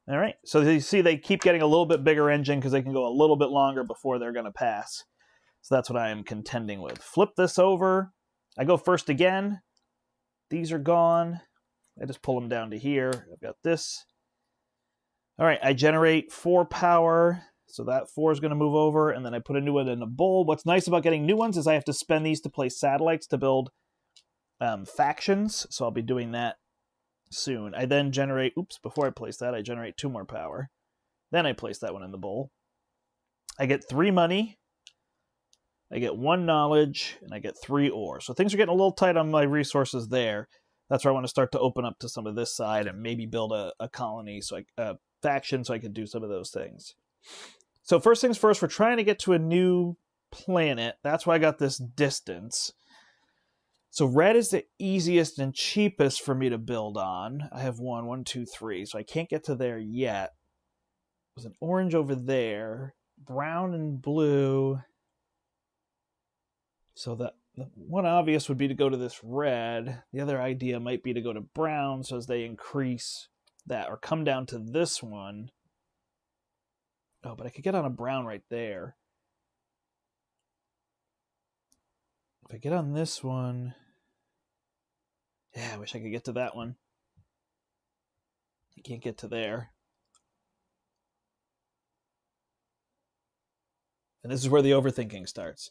All right, so you see they keep getting a little bit bigger engine because they can go a little bit longer before they're going to pass. So that's what I am contending with. Flip this over. I go first again. These are gone. I just pull them down to here. I've got this. All right, I generate 4 power. So that 4 is going to move over, and then I put a new one in a bowl. What's nice about getting new ones is I have to spend these to place satellites to build factions. So I'll be doing that soon. I then generate, before I place that, I generate 2 more power. Then I place that one in the bowl. I get 3 money. I get 1 knowledge, and I get 3 ore. So things are getting a little tight on my resources there. That's where I want to start to open up to some of this side and maybe build a colony, so a faction, so I could do some of those things. So first things first, we're trying to get to a new planet. That's why I got this distance. So red is the easiest and cheapest for me to build on. I have 1, 2, 3, so I can't get to there yet. There's an orange over there, brown and blue. So the one obvious would be to go to this red. The other idea might be to go to brown, so as they increase that, or come down to this one. Oh, but I could get on a brown right there. If I get on this one... Yeah, I wish I could get to that one. I can't get to there. And this is where the overthinking starts.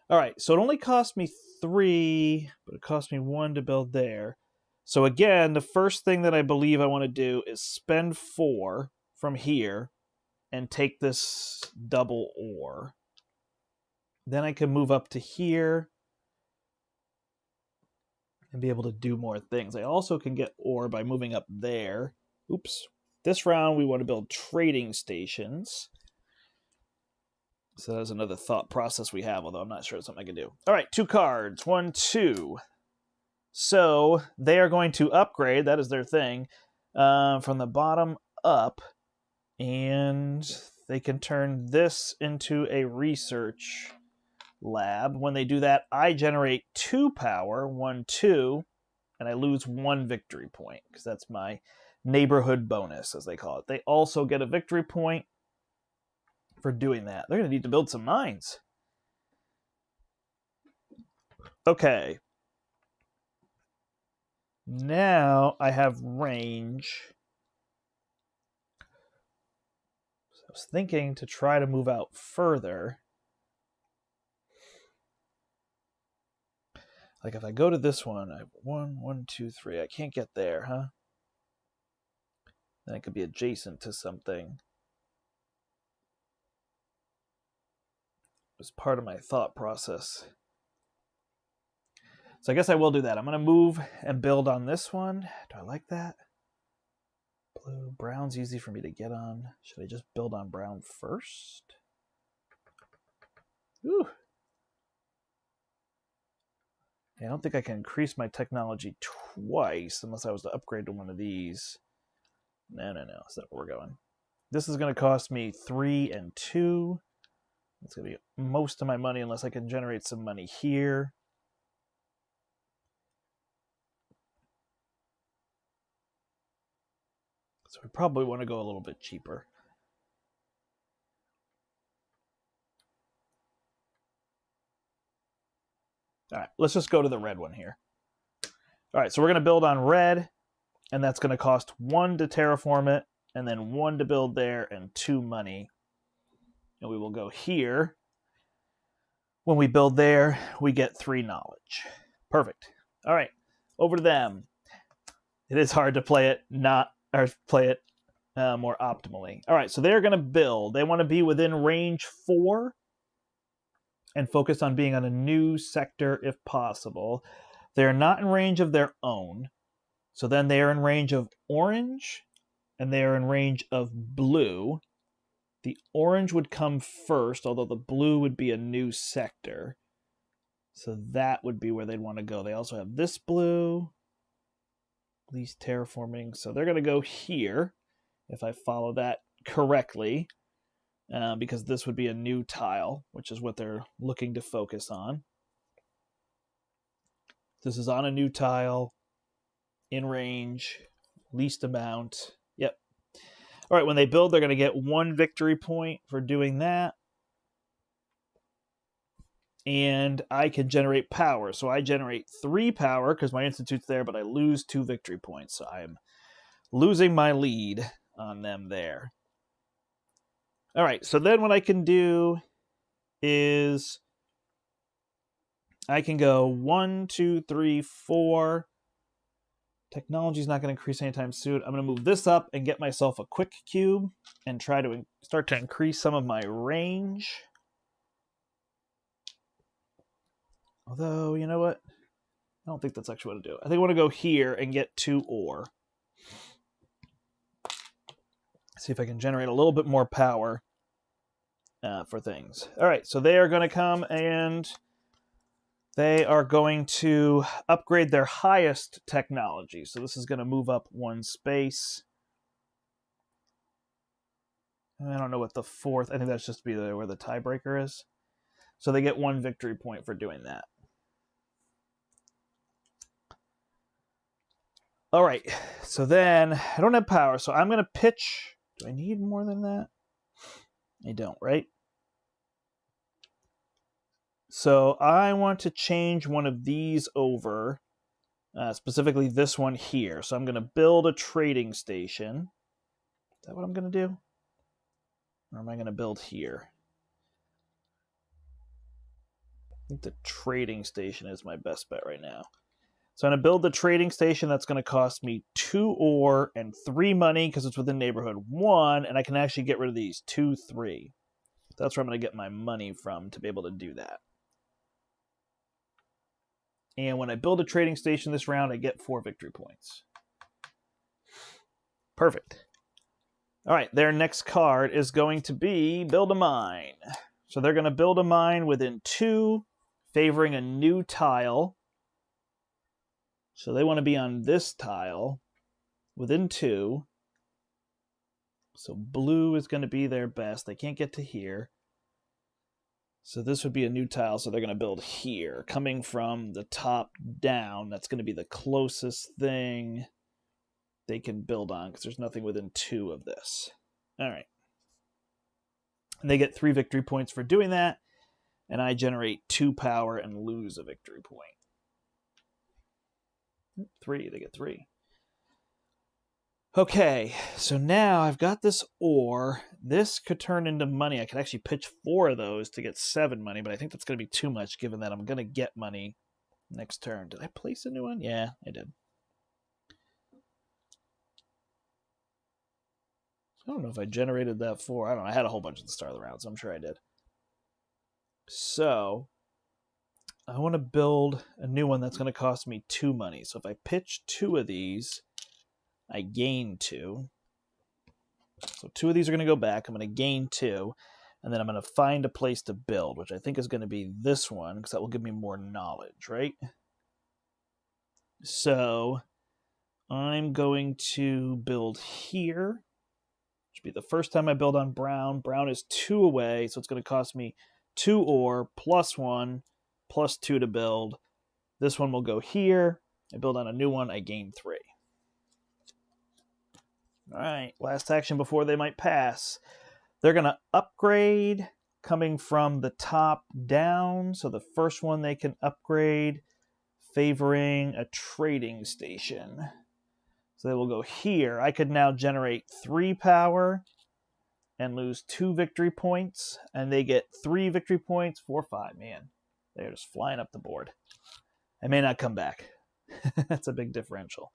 All right, so it only cost me 3, but it cost me 1 to build there. So again, the first thing that I believe I want to do is spend 4 from here and take this double ore. Then I can move up to here and be able to do more things. I also can get ore by moving up there. Oops. This round, we want to build trading stations. So that's another thought process we have, although I'm not sure it's something I can do. All right, 2 cards. 1, 2. So they are going to upgrade. That is their thing. From the bottom up. And they can turn this into a research lab. When they do that, I generate 2 power. 1, 2. And I lose 1 victory point, because that's my neighborhood bonus, as they call it. They also get a victory point for doing that. They're going to need to build some mines. Okay. Now I have range. So I was thinking to try to move out further. Like if I go to this one, I have 1, 1, 2, 3. I can't get there, huh? Then it could be adjacent to something. It was part of my thought process. So I guess I will do that. I'm going to move and build on this one. Do I like that? Blue. Brown's easy for me to get on. Should I just build on brown first? Ooh. I don't think I can increase my technology twice unless I was to upgrade to one of these. No. That's not where we're going. This is going to cost me 3 and 2. That's going to be most of my money unless I can generate some money here. So we probably want to go a little bit cheaper. All right, let's just go to the red one here. All right, so we're going to build on red, and that's going to cost 1 to terraform it, and then 1 to build there, and 2 money. And we will go here. When we build there, we get 3 knowledge. Perfect. All right, over to them. It is hard to play it more optimally. All right, so they're going to build. They want to be within range 4 and focus on being on a new sector if possible. They're not in range of their own. So then they are in range of orange, and they are in range of blue. The orange would come first, although the blue would be a new sector. So that would be where they'd want to go. They also have this blue, least terraforming. So they're going to go here, if I follow that correctly, because this would be a new tile, which is what they're looking to focus on. This is on a new tile, in range, least amount. Yep. All right, when they build, they're going to get 1 victory point for doing that. And I can generate power. So I generate 3 power because my institute's there, but I lose 2 victory points. So I'm losing my lead on them there. All right, so then what I can do is I can go 1, 2, 3, 4. Technology is not going to increase anytime soon. I'm going to move this up and get myself a quick cube and try to start to increase some of my range. Although, you know what? I don't think that's actually what to do. I think I want to go here and get 2 ore. See if I can generate a little bit more power for things. All right, so they are going to come and they are going to upgrade their highest technology. So this is going to move up 1 space. I don't know what the 4th... I think that's just be where the tiebreaker is. So they get 1 victory point for doing that. All right, so then I don't have power, so I'm going to pitch. Do I need more than that? I don't, right? So I want to change one of these over, specifically this one here. So I'm going to build a trading station. Is that what I'm going to do? Or am I going to build here? think the trading station is my best bet right now. So I'm going to build the trading station. That's going to cost me 2 ore and 3 money because it's within neighborhood 1, and I can actually get rid of these 2, 3. That's where I'm going to get my money from to be able to do that. And when I build a trading station this round, I get 4 victory points. Perfect. All right, their next card is going to be Build a Mine. So they're going to build a mine within 2, favoring a new tile. So they want to be on this tile within 2. So blue is going to be their best. They can't get to here. So this would be a new tile, so they're going to build here. Coming from the top down, that's going to be the closest thing they can build on, because there's nothing within 2 of this. All right. And they get 3 victory points for doing that, and I generate 2 power and lose a victory point. 3, they get 3. Okay, so now I've got this ore. This could turn into money. I could actually pitch 4 of those to get 7 money, but I think that's going to be too much given that I'm going to get money next turn. Did I place a new one? Yeah, I did. I don't know if I generated that 4. I don't know. I had a whole bunch at the start of the round, so I'm sure I did. So I want to build a new one that's going to cost me 2 money. So if I pitch 2 of these, I gain 2. So 2 of these are going to go back. I'm going to gain 2. And then I'm going to find a place to build, which I think is going to be this one, because that will give me more knowledge, right? So I'm going to build here, which will be the first time I build on brown. Brown is 2 away, so it's going to cost me 2 ore, plus 1, plus 2 to build. This one will go here. I build on a new one. I gain 3. All right, last action before they might pass. They're going to upgrade coming from the top down. So the first one they can upgrade, favoring a trading station. So they will go here. I could now generate 3 power and lose 2 victory points. And they get 3 victory points, 4, 5. Man, they're just flying up the board. I may not come back. That's a big differential.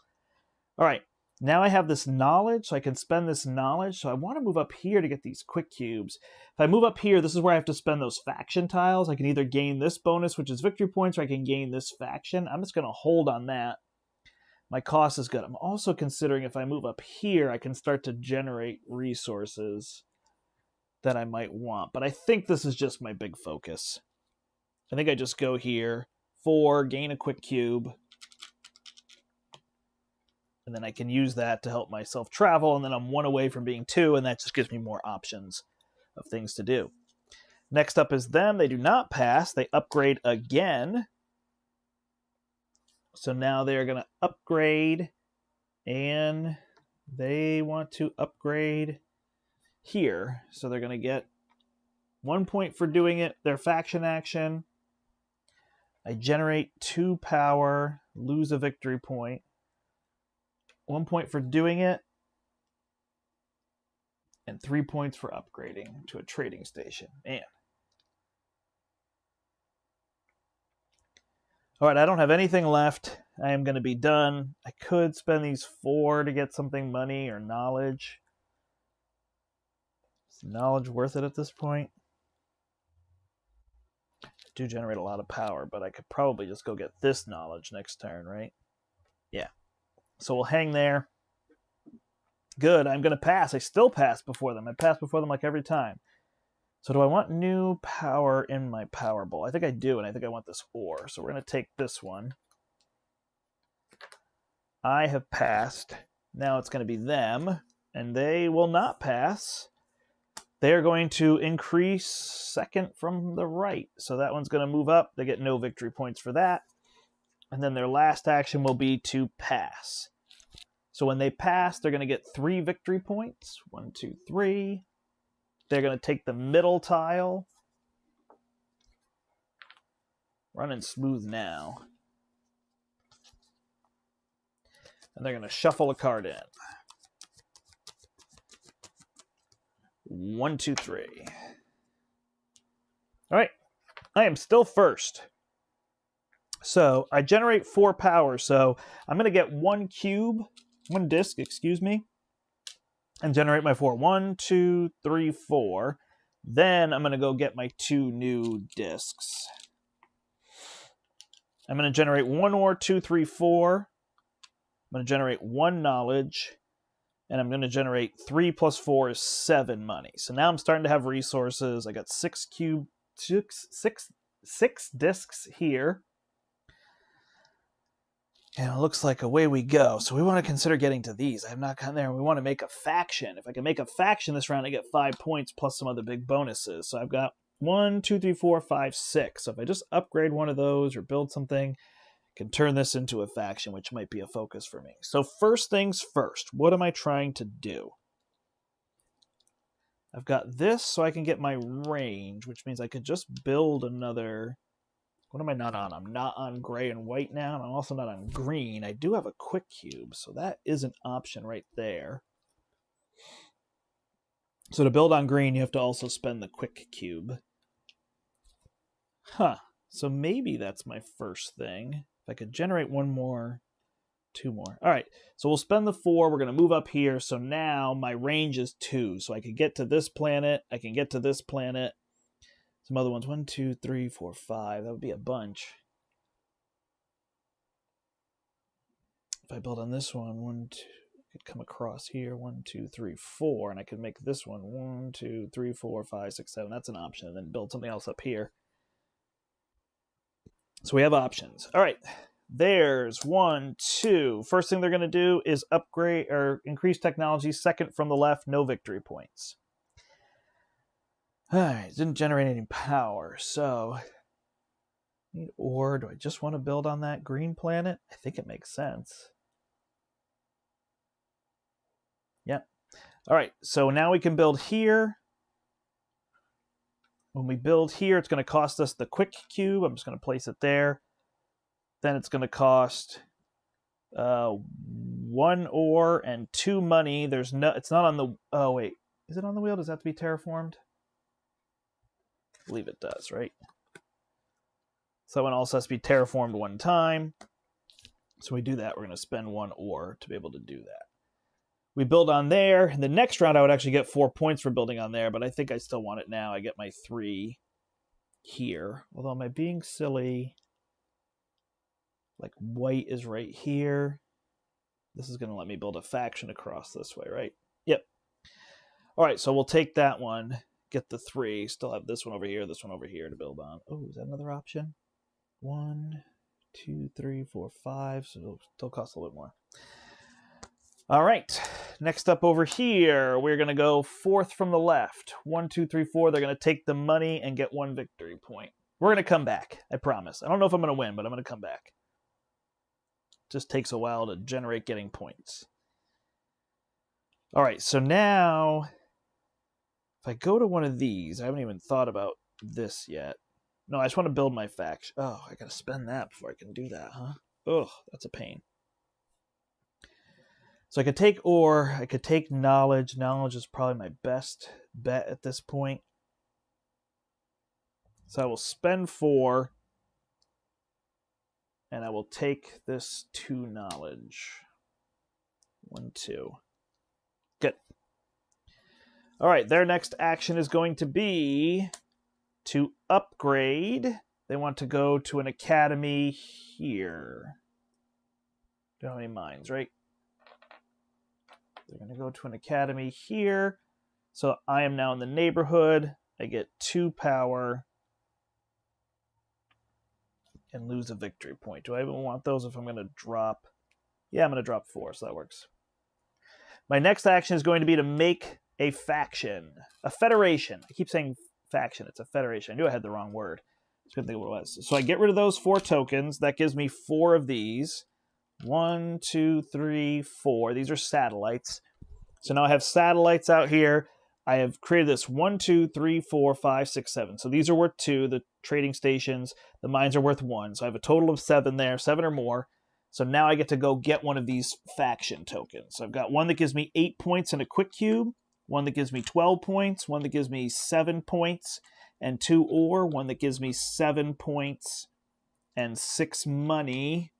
All right. Now I have this knowledge, so I can spend this knowledge. So I want to move up here to get these quick cubes. If I move up here, this is where I have to spend those faction tiles. I can either gain this bonus, which is victory points, or I can gain this faction. I'm just going to hold on that. My cost is good. I'm also considering if I move up here, I can start to generate resources that I might want. But I think this is just my big focus. I think I just go here, 4, gain a quick cube. And then I can use that to help myself travel, and then I'm 1 away from being 2, and that just gives me more options of things to do. Next up is them. They do not pass. They upgrade again. So now they're going to upgrade, and they want to upgrade here. So they're going to get 1 point for doing it. Their faction action. I generate 2 power, lose a victory point. 1 point for doing it, and 3 points for upgrading to a trading station. Man. All right, I don't have anything left. I am going to be done. I could spend these 4 to get something money or knowledge. Is knowledge worth it at this point? I do generate a lot of power, but I could probably just go get this knowledge next turn, right? Yeah. So we'll hang there. Good, I'm going to pass. I still pass before them. I pass before them like every time. So do I want new power in my power bowl? I think I do, and I think I want this ore. So we're going to take this one. I have passed. Now it's going to be them, and they will not pass. They are going to increase second from the right. So that one's going to move up. They get no victory points for that. And then their last action will be to pass. So when they pass, they're going to get 3 victory points. 1, 2, 3. They're going to take the middle tile. Running smooth now. And they're going to shuffle a card in. 1, 2, 3. All right. I am still first. So I generate 4 power. So I'm going to get 1 cube, 1 disk, excuse me, and generate my 4. 1, 2, 3, 4. Then I'm going to go get my 2 new disks. I'm going to generate 1 ore, 2, 3, 4. I'm going to generate 1 knowledge. And I'm going to generate 3 plus 4 is 7 money. So now I'm starting to have resources. I got 6 disks here. And it looks like away we go. So we want to consider getting to these. I have not gotten there. We want to make a faction. If I can make a faction this round, I get 5 points plus some other big bonuses. So I've got 1, 2, 3, 4, 5, 6. So if I just upgrade one of those or build something, can turn this into a faction, which might be a focus for me. So first things first, what am I trying to do? I've got this so I can get my range, which means I could just build another... What am I not on? I'm not on gray and white now, and I'm also not on green. I do have a quick cube, so that is an option right there. So to build on green, you have to also spend the quick cube. Huh. So maybe that's my first thing. If I could generate 1 more, 2 more. All right, so we'll spend the 4. We're going to move up here. So now my range is 2. So I could get to this planet. I can get to this planet. Some other ones. 1, 2, 3, 4, 5. That would be a bunch. If I build on this one, 1, 2, I could come across here. 1, 2, 3, 4. And I could make this one 1, 2, 3, 4, 5, 6, 7. That's an option. And then build something else up here. So we have options. All right, there's 1, 2. First thing they're going to do is upgrade or increase technology. Second from the left, no victory points. All right, didn't generate any power. So, need ore. Do I just want to build on that green planet? I think it makes sense. Yeah. All right, so now we can build here. When we build here, it's going to cost us the quick cube. I'm just going to place it there. Then it's going to cost 1 ore and 2 money. There's no. It's not on the. Oh wait, is it on the wheel? Does that have to be terraformed? I believe it does, right? So that one also has to be terraformed 1 time. So we do that. We're going to spend 1 ore to be able to do that. We build on there. In the next round, I would actually get 4 points for building on there, but I think I still want it now. I get my 3 here. Although, am I being silly? Like, white is right here. This is going to let me build a faction across this way, right? Yep. All right, so we'll take that one, get the 3, still have this one over here to build on. Oh, is that another option? 1, 2, 3, 4, 5. So it'll still cost a little bit more. All right, next up over here, we're going to go 4th from the left. 1, 2, 3, 4. They're going to take the money and get 1 victory point. We're going to come back, I promise. I don't know if I'm going to win, but I'm going to come back. Just takes a while to generate getting points. All right, so now, if I go to one of these, I haven't even thought about this yet. No, I just want to build my faction. Oh, I got to spend that before I can do that, huh? Ugh, that's a pain. So I could take ore, I could take knowledge. Knowledge is probably my best bet at this point. So I will spend 4, and I will take this 2 knowledge. 1, 2. Good. All right, their next action is going to be to upgrade. They want to go to an academy here. Don't have any mines, right? They're going to go to an academy here. So I am now in the neighborhood. I get 2 power and lose a victory point. Do I even want those if I'm going to drop? Yeah, I'm going to drop 4, so that works. My next action is going to be to make a faction. A federation. I keep saying faction. It's a federation. I knew I had the wrong word. I couldn't think of what it was. So I get rid of those 4 tokens. That gives me 4 of these. 1, 2, 3, 4. These are satellites. So now I have satellites out here. I have created this 1, 2, 3, 4, 5, 6, 7. So these are worth 2. The trading stations, the mines are worth 1. So I have a total of 7 there, 7 or more. So now I get to go get one of these faction tokens. So I've got one that gives me 8 points and a quick cube. one that gives me 12 points, one that gives me 7 points and 2 ore, one that gives me 7 points and 6 money,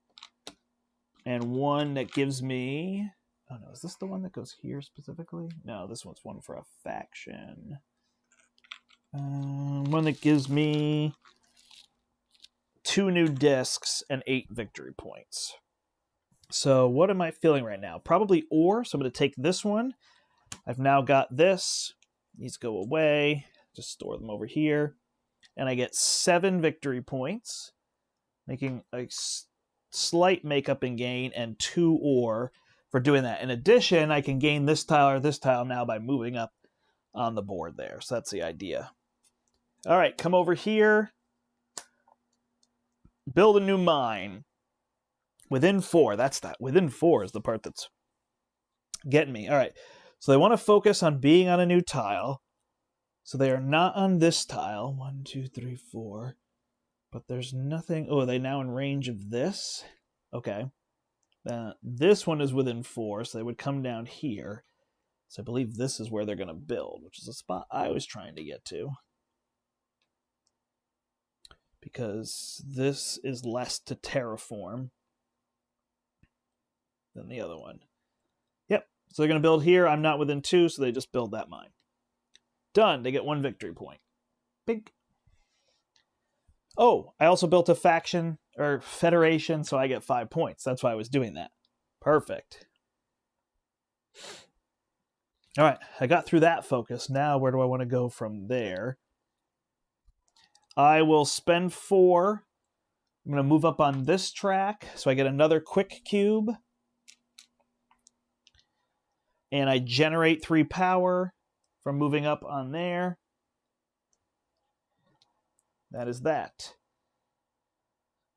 and one that gives me... Oh no, is this the one that goes here specifically? No, this one's one for a faction. One that gives me 2 new discs and 8 victory points. So what am I feeling right now? Probably ore, so I'm going to take this one. I've now got this. These go away. Just store them over here. And I get 7 victory points, making a slight makeup and gain, and 2 ore for doing that. In addition, I can gain this tile or this tile now by moving up on the board there. So that's the idea. All right, come over here. Build a new mine. Within 4, that's that. Within 4 is the part that's getting me. All right, so they want to focus on being on a new tile. So they are not on this tile. 1, 2, 3, 4. But there's nothing... Oh, are they now in range of this? Okay. This one is within 4, so they would come down here. So I believe this is where they're going to build, which is a spot I was trying to get to. Because this is less to terraform than the other one. Yep, so they're going to build here. I'm not within 2, so they just build that mine. Done. They get 1 victory point. Big. Oh, I also built a faction or federation, so I get 5 points. That's why I was doing that. Perfect. All right, I got through that focus. Now where do I want to go from there? I will spend 4. I'm going to move up on this track, so I get another quick cube. And I generate 3 power from moving up on there. That is that.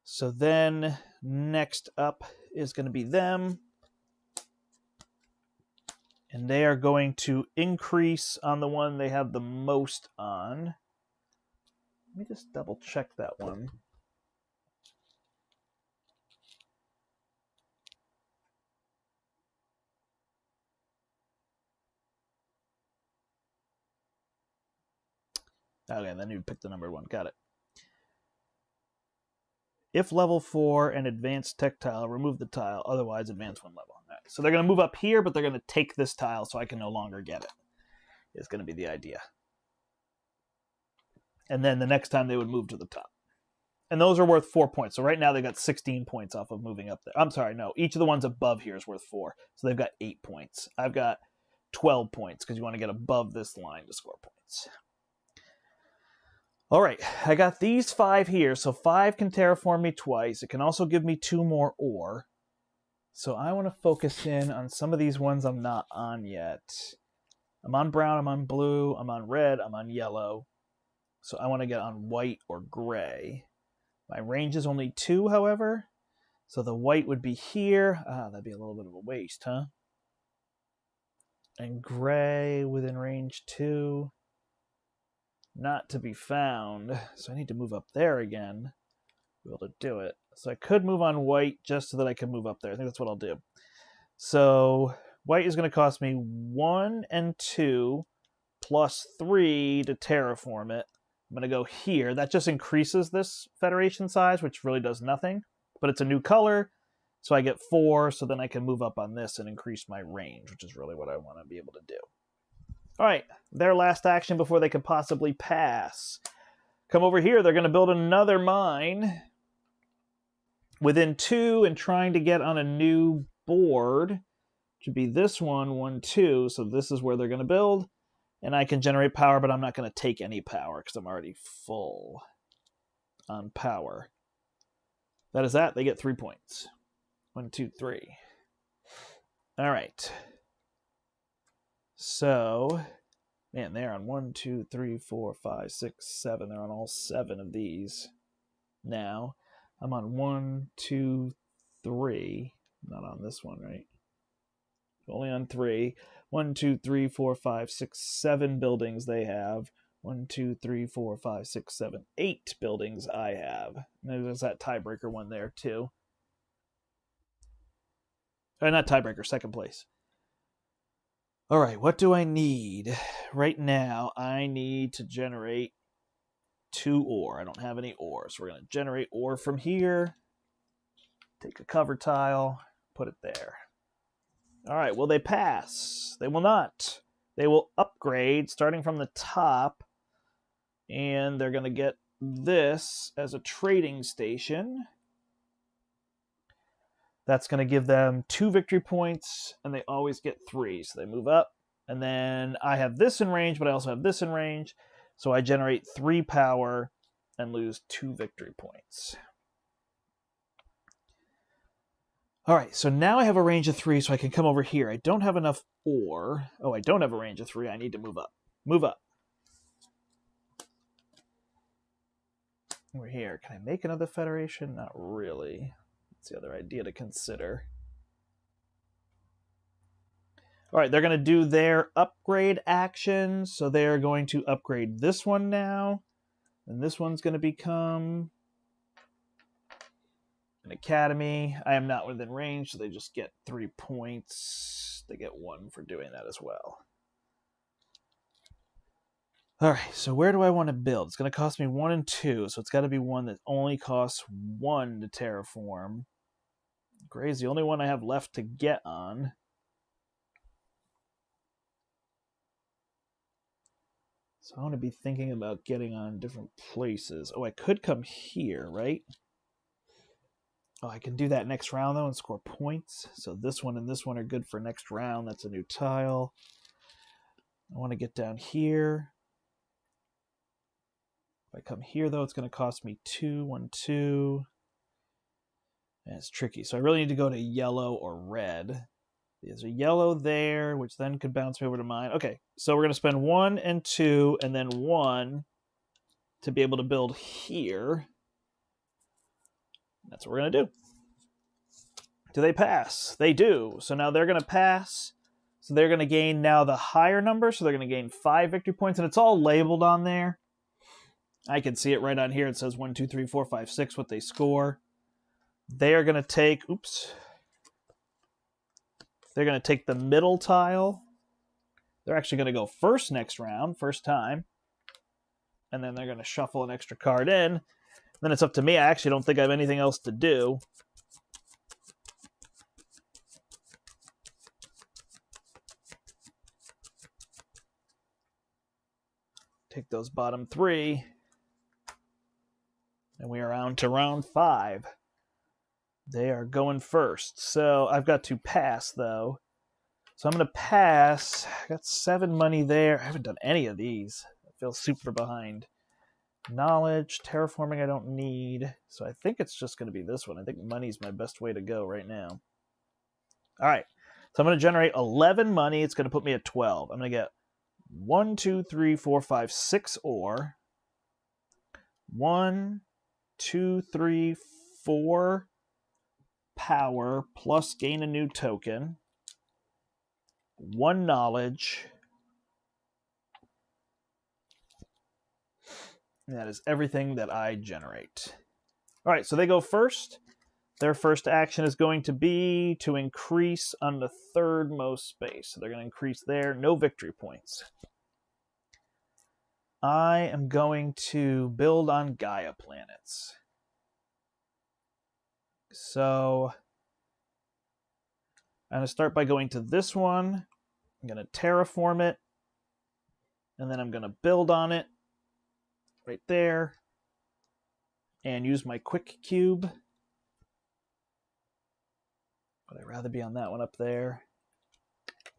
So then next up is going to be them. And they are going to increase on the one they have the most on. Let me just double check that one. Okay, then you pick the number 1. Got it. If level 4 and advanced tech tile, remove the tile. Otherwise, advance 1 level. All right, so they're going to move up here, but they're going to take this tile so I can no longer get it. It's going to be the idea. And then the next time they would move to the top. And those are worth 4 points. So right now they've got 16 points off of moving up there. I'm sorry, no. Each of the ones above here is worth 4. So they've got 8 points. I've got 12 points because you want to get above this line to score points. All right, I got these 5 here. So 5 can terraform me twice. It can also give me 2 more ore. So I want to focus in on some of these ones I'm not on yet. I'm on brown, I'm on blue, I'm on red, I'm on yellow. So I want to get on white or gray. My range is only 2, however. So the white would be here. That'd be a little bit of a waste, huh? And gray within range 2. Not to be found. So I need to move up there again to be able to do it. So I could move on white just so that I can move up there. I think that's what I'll do. So white is going to cost me 1 and 2 plus 3 to terraform it. I'm going to go here. That just increases this federation size, which really does nothing. But it's a new color, so I get 4, so then I can move up on this and increase my range, which is really what I want to be able to do. All right, their last action before they could possibly pass. Come over here. They're going to build another mine within 2 and trying to get on a new board. It should be this one, 1, 2. So this is where they're going to build. And I can generate power, but I'm not going to take any power because I'm already full on power. That is that. They get 3 points. 1, 2, 3. All right. So, man, they're on 1, 2, 3, 4, 5, 6, 7. They're on all 7 of these now. I'm on 1, 2, 3. Not on this one, right? Only on 3. 1, 2, 3, 4, 5, 6, 7 buildings they have. 1, 2, 3, 4, 5, 6, 7, 8 buildings I have. And there's that tiebreaker one there, too. Not tiebreaker, second place. All right, what do I need? Right now, I need to generate 2 ore. I don't have any ore, so we're going to generate ore from here. Take a cover tile, put it there. All right, will they pass? They will not. They will upgrade starting from the top, and they're going to get this as a trading station. That's going to give them 2 victory points, and they always get 3. So they move up. And then I have this in range, but I also have this in range. So I generate 3 power and lose 2 victory points. All right, so now I have a range of 3, so I can come over here. I don't have enough ore. Oh, I don't have a range of 3. I need to move up. Move up. Over here. Can I make another federation? Not really. That's the other idea to consider. All right, they're going to do their upgrade action. So they're going to upgrade this one now. And this one's going to become an academy. I am not within range, so they just get 3 points. They get 1 for doing that as well. All right, so where do I want to build? It's going to cost me 1 and 2, so it's got to be one that only costs 1 to terraform. Gray's the only one I have left to get on. So I want to be thinking about getting on different places. Oh, I could come here, right? Oh, I can do that next round, though, and score points. So this one and this one are good for next round. That's a new tile. I want to get down here. If I come here, though, it's going to cost me 2, 1, 2. And it's tricky. So I really need to go to yellow or red. There's a yellow there, which then could bounce me over to mine. Okay, so we're going to spend 1 and 2 and then 1 to be able to build here. That's what we're going to do. Do they pass? They do. So now they're going to pass. So they're going to gain now the higher number. So they're going to gain 5 victory points. And it's all labeled on there. I can see it right on here. It says 1, 2, 3, 4, 5, 6, what they score. They are going to take, oops. They're going to take the middle tile. They're actually going to go first next round, first time. And then they're going to shuffle an extra card in. Then it's up to me. I actually don't think I have anything else to do. Take those bottom 3. And we are on to round 5. They are going first. So I've got to pass, though. So I'm going to pass. I got 7 money there. I haven't done any of these. I feel super behind. Knowledge, terraforming I don't need. So I think it's just going to be this one. I think money's my best way to go right now. All right. So I'm going to generate 11 money. It's going to put me at 12. I'm going to get 1, 2, 3, 4, 5, 6 ore. 1, 2, 3, 4 power plus gain a new token. 1 knowledge. And that is everything that I generate. All right, so they go first. Their first action is going to be to increase on the 3rd most space. So they're going to increase there. No victory points. I am going to build on Gaia planets. So I'm going to start by going to this one. I'm going to terraform it. And then I'm going to build on it right there. And use my quick cube. Would I rather be on that one up there?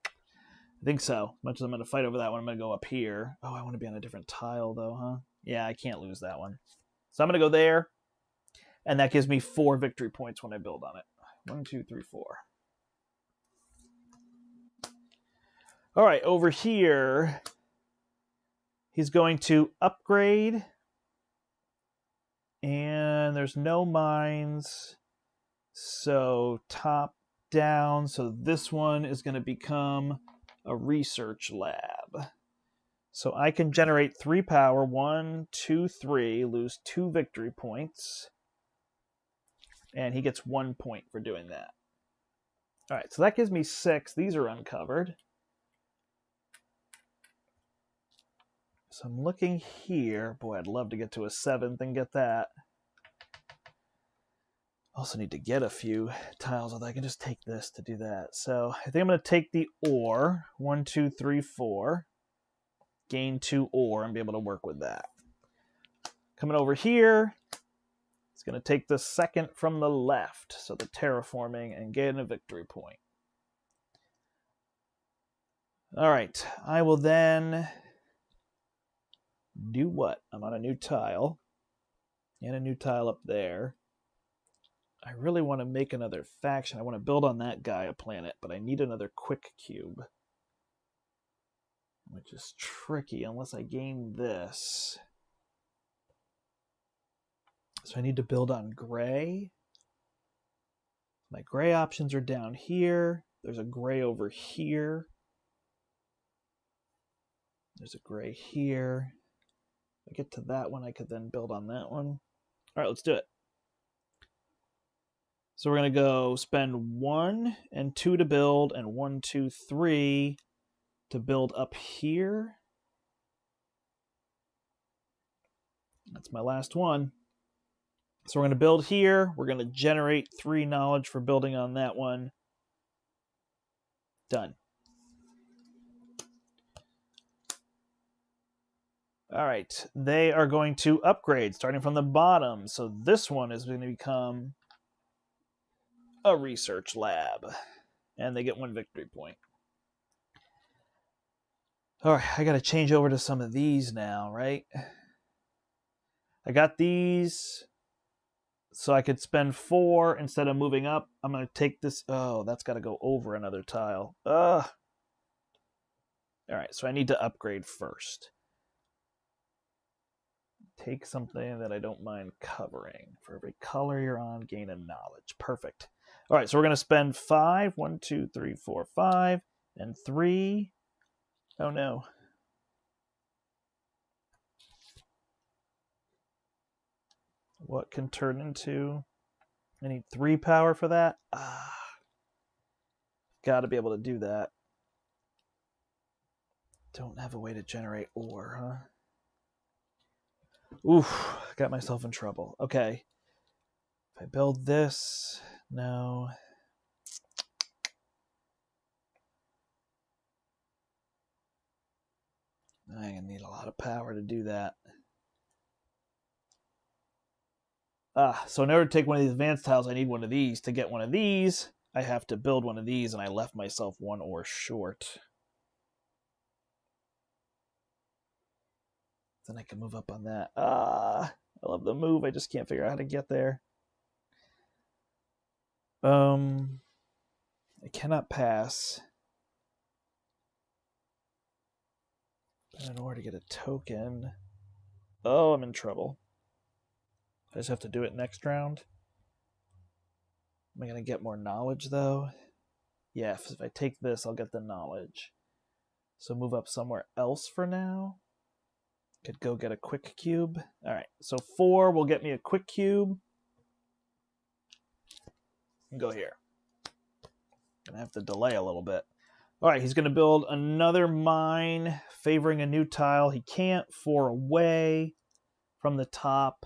I think so. Much as I'm going to fight over that one, I'm going to go up here. Oh, I want to be on a different tile, though, huh? Yeah, I can't lose that one. So I'm going to go there. And that gives me 4 victory points when I build on it. 1, 2, 3, 4. All right, over here, he's going to upgrade. And there's no mines. So top down. So this one is going to become a research lab. So I can generate 3 power. 1, 2, 3. Lose 2 victory points. And he gets 1 point for doing that. All right, so that gives me 6. These are uncovered. So I'm looking here. Boy, I'd love to get to a 7th and get that. Also need to get a few tiles, although I can just take this to do that. So I think I'm going to take the ore. 1, 2, 3, 4. Gain 2 ore and be able to work with that. Coming over here, it's going to take the 2nd from the left. So the terraforming and gain a victory point. All right. I will then do what? I'm on a new tile. And a new tile up there. I really want to make another faction. I want to build on that Gaia planet, but I need another quick cube. Which is tricky unless I gain this. So I need to build on gray. My gray options are down here. There's a gray over here. There's a gray here. If I get to that one, I could then build on that one. All right, let's do it. So we're going to go spend 1 and 2 to build, and 1, 2, 3 to build up here. That's my last one. So we're going to build here. We're going to generate 3 knowledge for building on that one. Done. All right. They are going to upgrade starting from the bottom. So this one is going to become a research lab. And they get 1 victory point. All right. I got to change over to some of these now, right? I got these. So I could spend 4 instead of moving up. I'm going to take this. Oh, that's got to go over another tile. Ugh. All right, so I need to upgrade first. Take something that I don't mind covering. For every color you're on, gain a knowledge. Perfect. All right, so we're going to spend 5. 1, 2, 3, 4, 5. And 3. Oh, no. What can turn into? I need 3 power for that. Got to be able to do that. Don't have a way to generate ore, huh? Oof, got myself in trouble. Okay. If I build this, no. I'm going to need a lot of power to do that. So in order to take one of these advanced tiles, I need one of these. To get one of these, I have to build one of these, and I left myself 1 ore short. Then I can move up on that. I love the move. I just can't figure out how to get there. I cannot pass. But in order to get a token... Oh, I'm in trouble. I just have to do it next round. Am I going to get more knowledge, though? Yeah, if I take this, I'll get the knowledge. So move up somewhere else for now. Could go get a quick cube. All right, so 4 will get me a quick cube. And go here. Gonna have to delay a little bit. All right, he's gonna build another mine, favoring a new tile. He can't. 4 away from the top.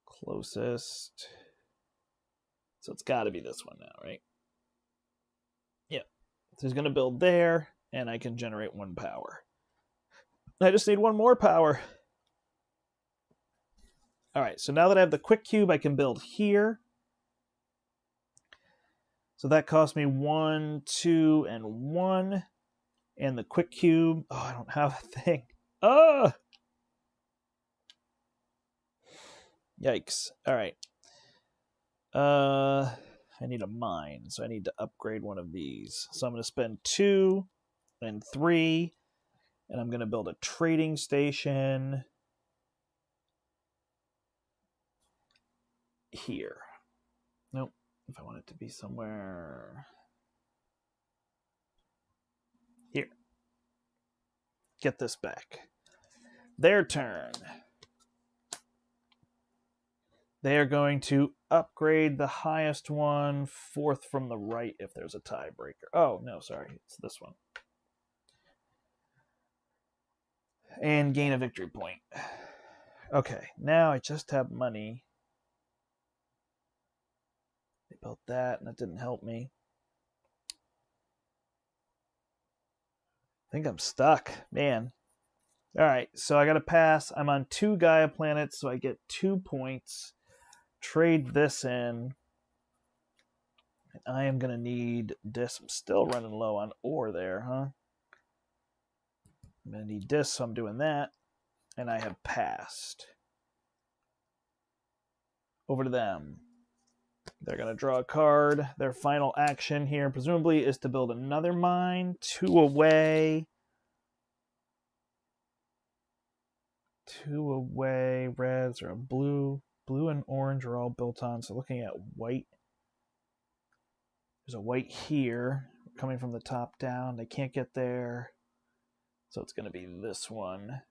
Closest. So it's got to be this one now, right? Yeah. So he's gonna build there, and I can generate 1 power. I just need 1 more power. All right, so now that I have the quick cube, I can build here. So that cost me 1, 2, and 1. And the quick cube. Oh, I don't have a thing. Oh! Yikes. All right. I need a mine, so I need to upgrade one of these. So I'm going to spend 2 and 3. And I'm going to build a trading station here. Nope. If I want it to be somewhere here. Get this back. Their turn. They are going to upgrade the highest one, 4th from the right if there's a tiebreaker. Oh, no, sorry. It's this one. and gain a victory point. Okay, now I just have money. They built that, and that didn't help me. I think I'm stuck. Man. All right, so I got to pass. I'm on 2 Gaia planets, so I get 2 points. Trade this in. And I am going to need this. I'm still running low on ore there, huh? I'm going to need this, so I'm doing that. And I have passed. Over to them. They're going to draw a card. Their final action here, presumably, is to build another mine. 2 away. 2 away. Reds or a blue. Blue and orange are all built on, so looking at white. There's a white here, coming from the top down. They can't get there, so it's going to be this one.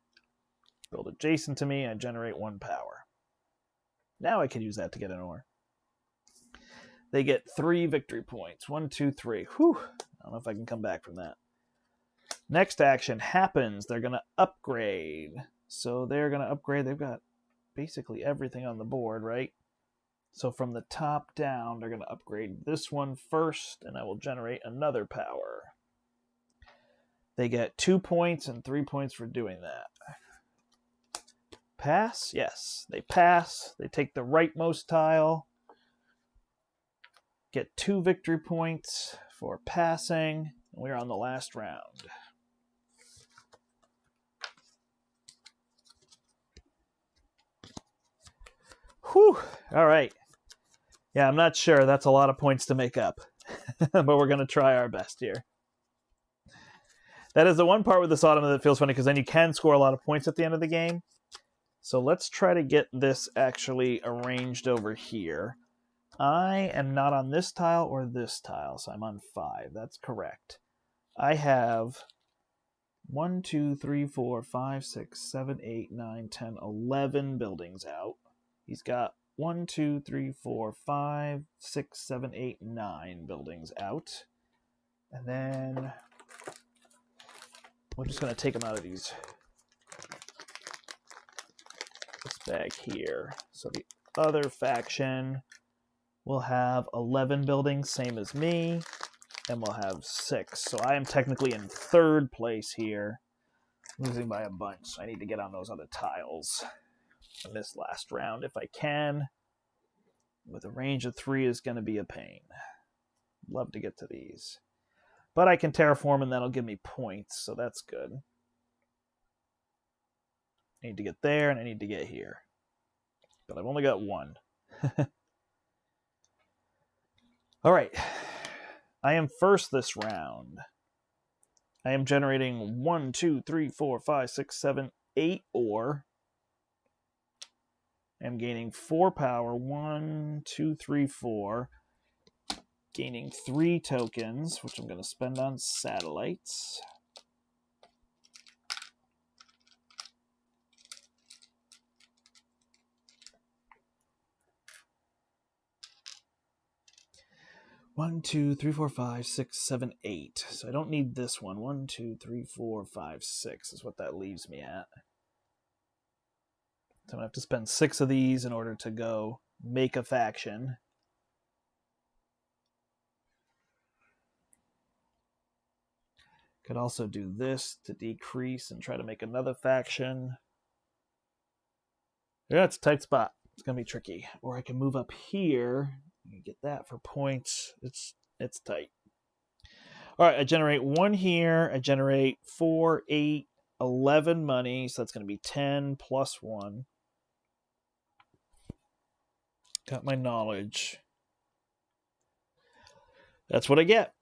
Build adjacent to me and generate 1 power. Now I can use that to get an ore. They get 3 victory points. 1, 2, 3. Whew. I don't know if I can come back from that. Next action happens. They're going to upgrade. So they're going to upgrade. They've got basically everything on the board, right? So from the top down, they're going to upgrade this one first, and I will generate another power. They get 2 points and 3 points for doing that. Pass? Yes. They pass. They take the rightmost tile. Get 2 victory points for passing. We're on the last round. Whew. All right. Yeah, I'm not sure. That's a lot of points to make up. But we're going to try our best here. That is the one part with this Autumn that feels funny, because then you can score a lot of points at the end of the game. So let's try to get this actually arranged over here. I am not on this tile or this tile, so I'm on 5. That's correct. I have 1, 2, 3, 4, 5, 6, 7, 8, 9, 10, 11 buildings out. He's got 1, 2, 3, 4, 5, 6, 7, 8, 9 buildings out. And then we're just going to take them out of this bag here. So the other faction will have 11 buildings, same as me, and we'll have 6. So I am technically in 3rd place here, losing by a bunch. So I need to get on those other tiles in this last round if I can. With a range of 3 is going to be a pain. Love to get to these. But I can terraform, and that'll give me points, so that's good. I need to get there, and I need to get here. But I've only got 1. All right. I am first this round. I am generating 1, 2, 3, 4, 5, 6, 7, 8 ore. I'm gaining 4 power. 1, 2, 3, 4. Gaining 3 tokens, which I'm going to spend on satellites. One, 2, 3, 4, 5, 6, 7, 8. So I don't need this one. 1, 2, 3, 4, 5, 6 is what that leaves me at. So I'm going to have to spend 6 of these in order to go make a faction. Could also do this to decrease and try to make another faction. Yeah, it's a tight spot. It's going to be tricky. Or I can move up here and get that for points. It's tight. All right, I generate 1 here. I generate 4, 8, 11 money. So that's going to be 10 plus 1. Got my knowledge. That's what I get.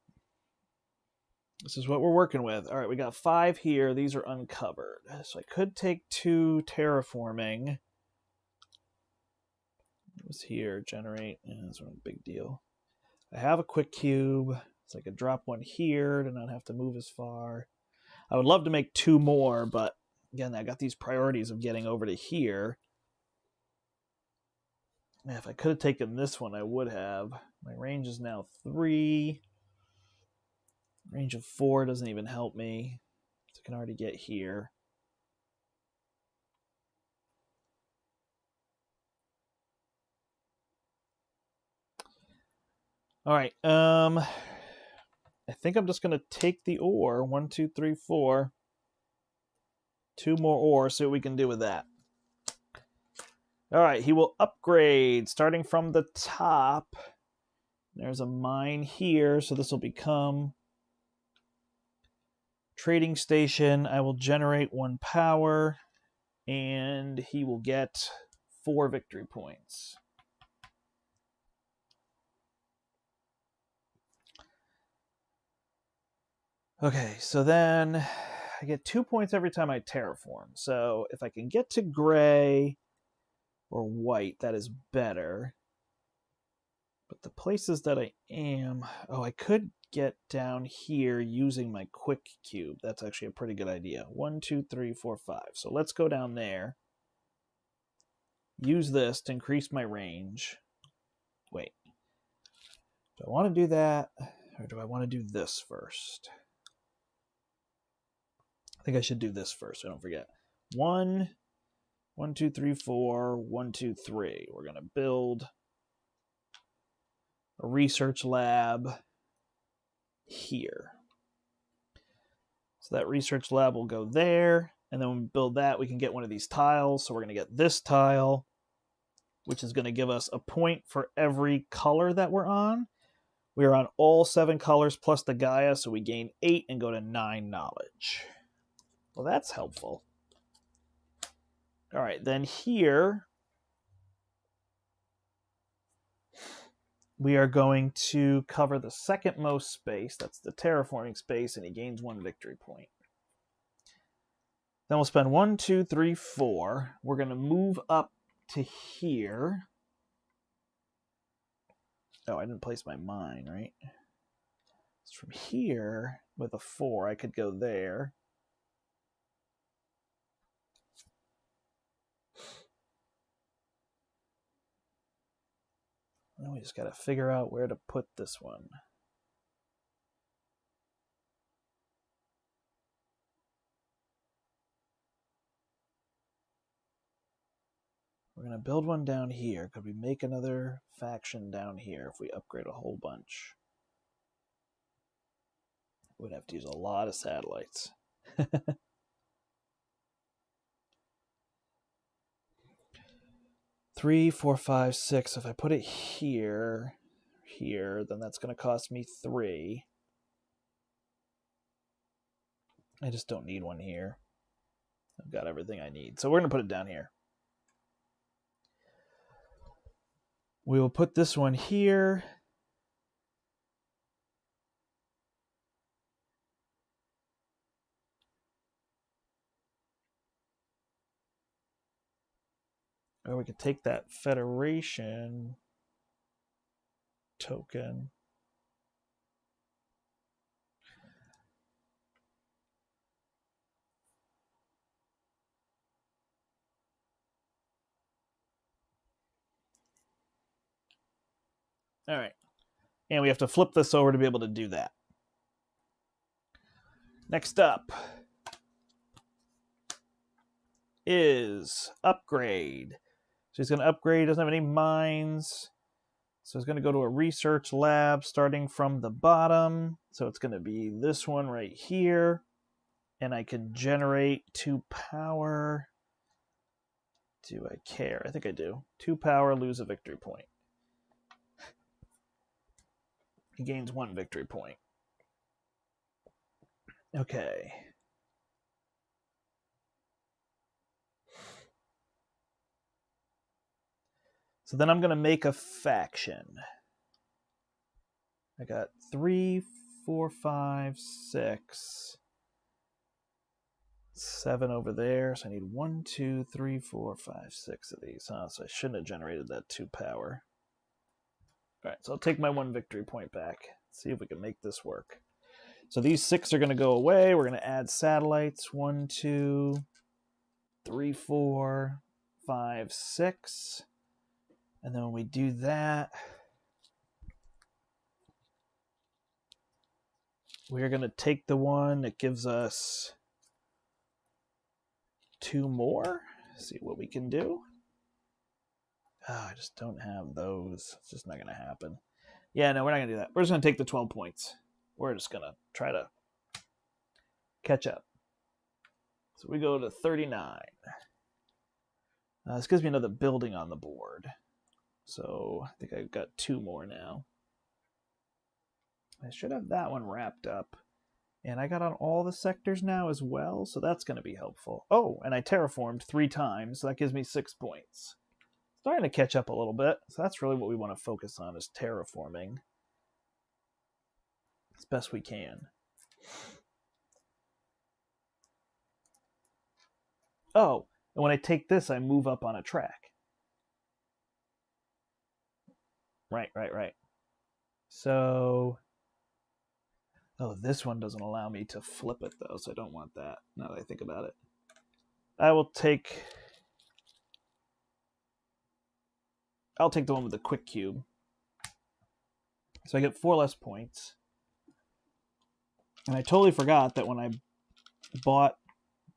This is what we're working with. All right, we got 5 here. These are uncovered. So I could take 2 terraforming. It was here. Generate. That's not a big deal. I have a quick cube. So I could drop 1 here to not have to move as far. I would love to make 2 more, but again, I got these priorities of getting over to here. Man, if I could have taken this one, I would have. My range is now 3. Range of 4 doesn't even help me. So I can already get here. All right. I think I'm just going to take the ore. 1, 2, 3, 4. 2 more ore, see what we can do with that. All right, he will upgrade starting from the top. There's a mine here, so this will become trading station. I will generate 1 power, and he will get 4 victory points. Okay, so then I get 2 points every time I terraform. So if I can get to gray or white, that is better. But the places that I am... Oh, I could get down here using my quick cube. That's actually a pretty good idea. 1, 2, 3, 4, 5. So let's go down there. Use this to increase my range. Wait. Do I want to do that? Or do I want to do this first? I think I should do this first, so I don't forget. 1, 1, 2, 3, 4, 1, 2, 3. We're going to build a research lab here. So that research lab will go there, and then when we build that, we can get one of these tiles. So we're going to get this tile, which is going to give us a point for every color that we're on. We are on all 7 colors plus the Gaia, so we gain 8 and go to 9 knowledge. Well, that's helpful. All right, then here we are going to cover the second most space. That's the terraforming space, and he gains 1 victory point. Then we'll spend 1, 2, 3, 4. We're going to move up to here. Oh, I didn't place my mine, right? So from here, with a 4, I could go there. Now we just got to figure out where to put this one. We're going to build one down here. Could we make another faction down here if we upgrade a whole bunch? We'd have to use a lot of satellites. 3, 4, 5, 6. If I put it here, then that's going to cost me 3. I just don't need one here. I've got everything I need. So we're going to put it down here. We will put this one here. Or we could take that Federation token. All right. And we have to flip this over to be able to do that. Next up is upgrade. So he's going to upgrade. He doesn't have any mines. So he's going to go to a research lab starting from the bottom. So it's going to be this one right here. And I can generate 2 power. Do I care? I think I do. 2 power, lose a victory point. He gains 1 victory point. Okay. So then I'm going to make a faction. I got 3, 4, 5, 6, 7 over there. So I need 1, 2, 3, 4, 5, 6 of these. So I shouldn't have generated that 2 power. All right, so I'll take my 1 victory point back. See if we can make this work. So these 6 are going to go away. We're going to add satellites. 1, 2, 3, 4, 5, 6. And then when we do that, we're going to take the one that gives us 2 more. See what we can do. Oh, I just don't have those. It's just not going to happen. Yeah, no, we're not going to do that. We're just going to take the 12 points. We're just going to try to catch up. So we go to 39. This gives me another building on the board. So I think I've got 2 more now. I should have that one wrapped up. And I got on all the sectors now as well, so that's going to be helpful. Oh, and I terraformed 3 times, so that gives me 6 points. Starting to catch up a little bit, so that's really what we want to focus on is terraforming as best we can. Oh, and when I take this, I move up on a track. Right. So, oh, this one doesn't allow me to flip it, though, so I don't want that, now that I think about it. I'll take the one with the quick cube. So I get 4 less points. And I totally forgot that when I bought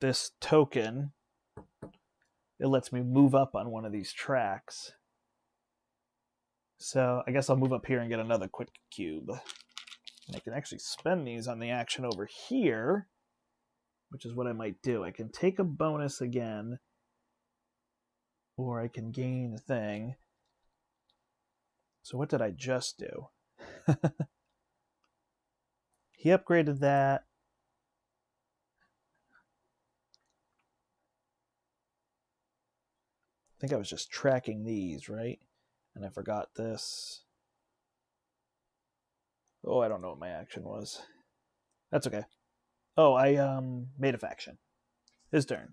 this token, it lets me move up on one of these tracks. So I guess I'll move up here and get another quick cube. And I can actually spend these on the action over here, which is what I might do. I can take a bonus again, or I can gain a thing. So what did I just do? He upgraded that. I think I was just tracking these, right? And I forgot this. Oh, I don't know what my action was. That's okay. Oh, I made a faction. His turn.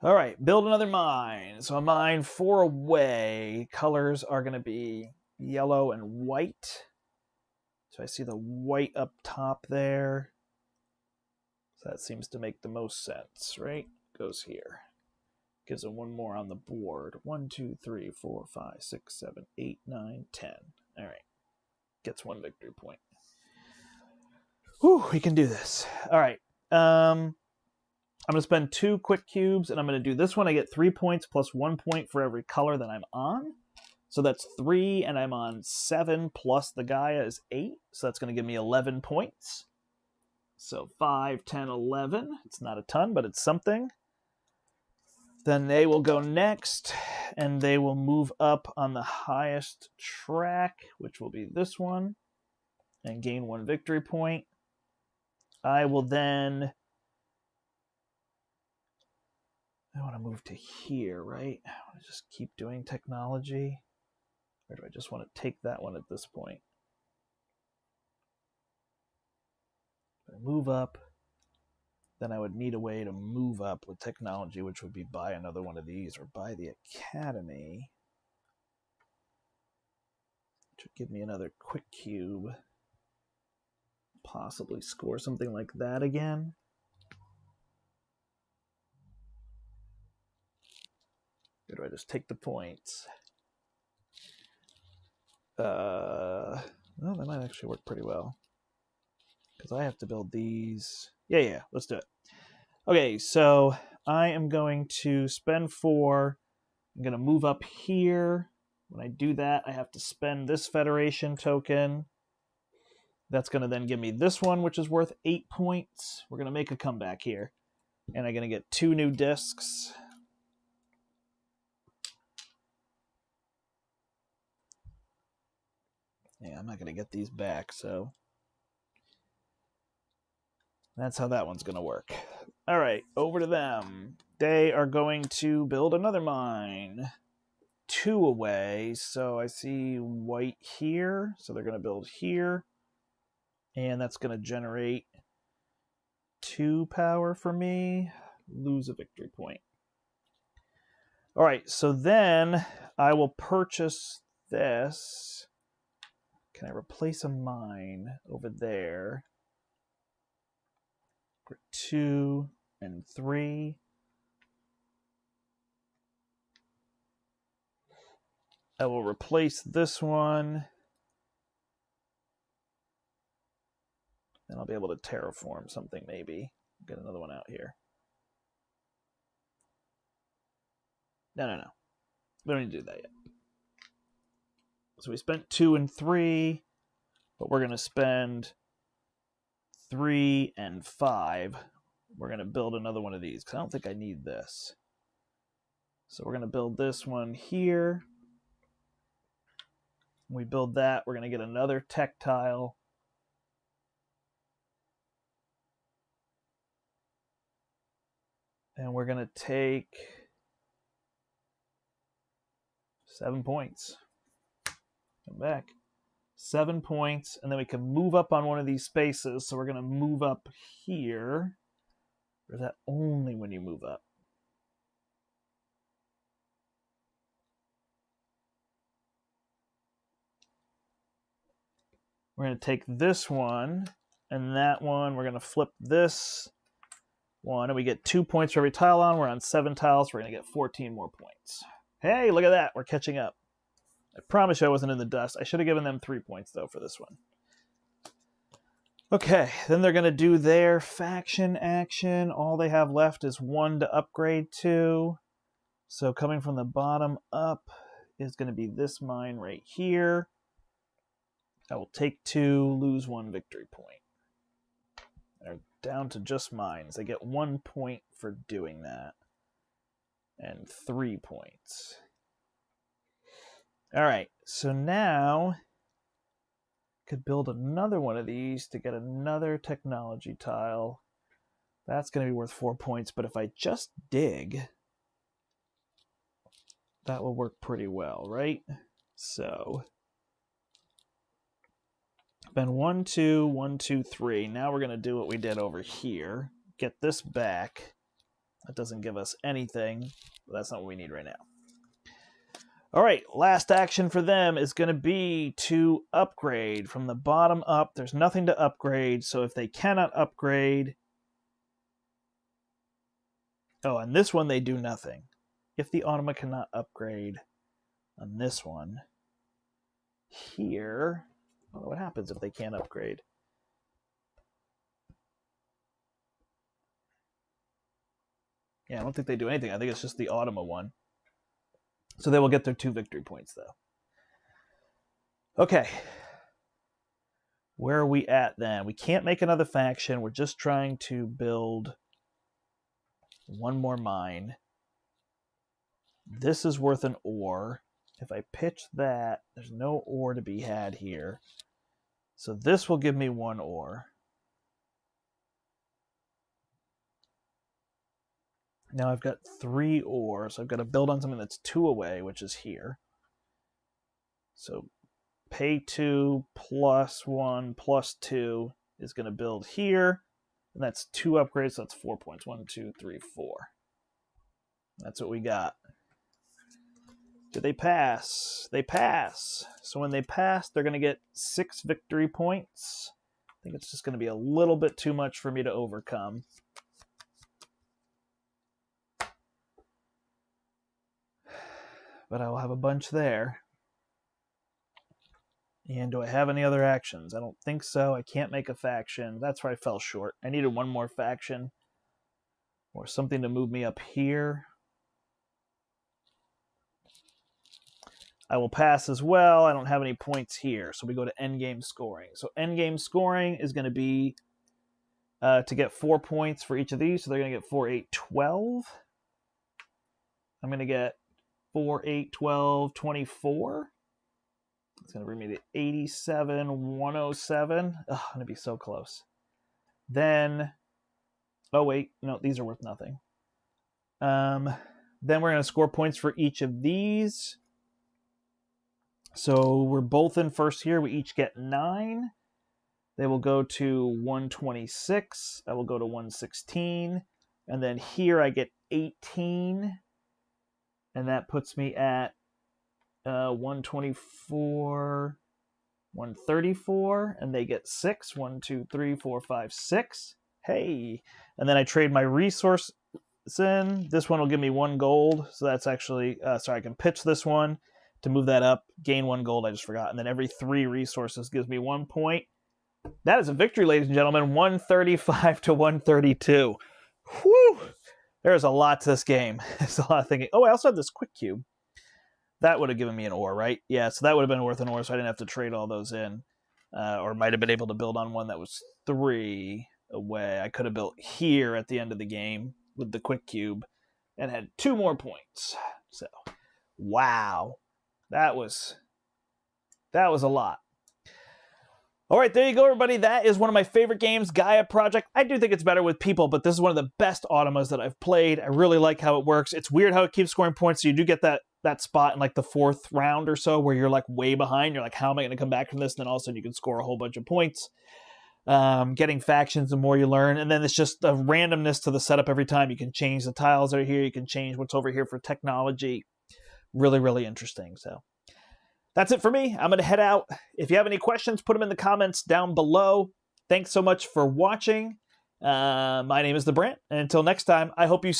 All right, build another mine. So a mine 4 away. Colors are going to be yellow and white. So I see the white up top there. So that seems to make the most sense, right? Goes here. Gives him 1 more on the board. 1, 2, 3, 4, 5, 6, 7, 8, 9, 10. All right. Gets 1 victory point. Whew, we can do this. All right. I'm going to spend 2 quick cubes, and I'm going to do this one. I get 3 points plus 1 point for every color that I'm on. So that's 3, and I'm on 7 plus the Gaia is 8. So that's going to give me 11 points. So 5, 10, 11. It's not a ton, but it's something. Then they will go next, and they will move up on the highest track, which will be this one, and gain 1 victory point. I will then... I want to move to here, right? I want to just keep doing technology. Or do I just want to take that one at this point? If I move up, then I would need a way to move up with technology, which would be buy another one of these or buy the academy, which would give me another quick cube. Possibly score something like that again. Or do I just take the points? Well, that might actually work pretty well. Because I have to build these. Yeah, let's do it. Okay, so I am going to spend 4. I'm going to move up here. When I do that, I have to spend this Federation token. That's going to then give me this one, which is worth 8 points. We're going to make a comeback here. And I'm going to get 2 new discs. Yeah, I'm not going to get these back, so that's how that one's going to work. All right, over to them. They are going to build another mine. 2 away, so I see white here. So they're going to build here. And that's going to generate 2 power for me. Lose a victory point. All right, so then I will purchase this. Can I replace a mine over there? 2 and 3. I will replace this one. And I'll be able to terraform something maybe. Get another one out here. No. We don't need to do that yet. So we spent 2 and 3, but we're going to spend 3 and 5. We're going to build another one of these because I don't think I need this. So we're going to build this one here. When we build that, we're going to get another tech tile. And we're going to take 7 points. Come back. 7 points, and then we can move up on one of these spaces. So we're going to move up here. Or is that only when you move up? We're going to take this one and that one. We're going to flip this one, and we get 2 points for every tile on. We're on 7 tiles. We're going to get 14 more points. Hey, look at that. We're catching up. I promise you I wasn't in the dust. I should have given them 3 points, though, for this one. Okay, then they're going to do their faction action. All they have left is 1 to upgrade to. So coming from the bottom up is going to be this mine right here. I will take 2, lose 1 victory point. They're down to just mines. They get 1 point for doing that. And 3 points. All right, so now I could build another one of these to get another technology tile. That's going to be worth 4 points, but if I just dig, that will work pretty well, right? So, been 1, 2, 1, 2, 3. Now we're going to do what we did over here. Get this back. That doesn't give us anything, but that's not what we need right now. All right, last action for them is going to be to upgrade from the bottom up. There's nothing to upgrade, so if they cannot upgrade... Oh, on this one they do nothing. If the Automa cannot upgrade on this one, here... I don't know what happens if they can't upgrade. Yeah, I don't think they do anything. I think it's just the Automa one. So they will get their 2 victory points, though. Okay. Where are we at then? We can't make another faction. We're just trying to build 1 more mine. This is worth an ore. If I pitch that, there's no ore to be had here. So this will give me 1 ore. Now I've got 3 ore, so I've got to build on something that's 2 away, which is here. So pay 2 plus 1 plus 2 is going to build here. And that's 2 upgrades, so that's 4 points. 1, 2, 3, 4. That's what we got. Did they pass? They pass. So when they pass, they're going to get 6 victory points. I think it's just going to be a little bit too much for me to overcome. But I will have a bunch there. And do I have any other actions? I don't think so. I can't make a faction. That's where I fell short. I needed 1 more faction. Or something to move me up here. I will pass as well. I don't have any points here. So we go to endgame scoring. So endgame scoring is going to be to get 4 points for each of these. So they're going to get 4, 8, 12. I'm going to get 4, 8, 12, 24. It's going to bring me to 87, 107. Oh, I'm going to be so close. Then, oh wait, no, these are worth nothing. Then we're going to score points for each of these. So we're both in first here. We each get 9. They will go to 126. I will go to 116. And then here I get 18. And that puts me at 124, 134. And they get 6. 1, 2, 3, 4, 5, 6. Hey. And then I trade my resource in. This one will give me 1 gold. So that's actually, sorry, I can pitch this one to move that up, gain 1 gold, I just forgot. And then every 3 resources gives me 1 point. That is a victory, ladies and gentlemen. 135 to 132. Whew! There's a lot to this game. There's a lot of thinking. Oh, I also have this quick cube. That would have given me an ore, right? Yeah, so that would have been worth an ore, so I didn't have to trade all those in. Or might have been able to build on one that was 3 away. I could have built here at the end of the game with the quick cube and had 2 more points. So, wow. That was a lot. All right, there you go, everybody. That is one of my favorite games, Gaia Project. I do think it's better with people, but this is one of the best automas that I've played. I really like how it works. It's weird how it keeps scoring points, so you do get that spot in like the 4th round or so where you're like way behind. You're like, how am I going to come back from this? And then all of a sudden you can score a whole bunch of points. Getting factions, the more you learn. And then it's just the randomness to the setup every time. You can change the tiles that are here. You can change what's over here for technology. Really, really interesting. So that's it for me. I'm going to head out. If you have any questions, put them in the comments down below. Thanks so much for watching. My name is the Brandt, and until next time, I hope you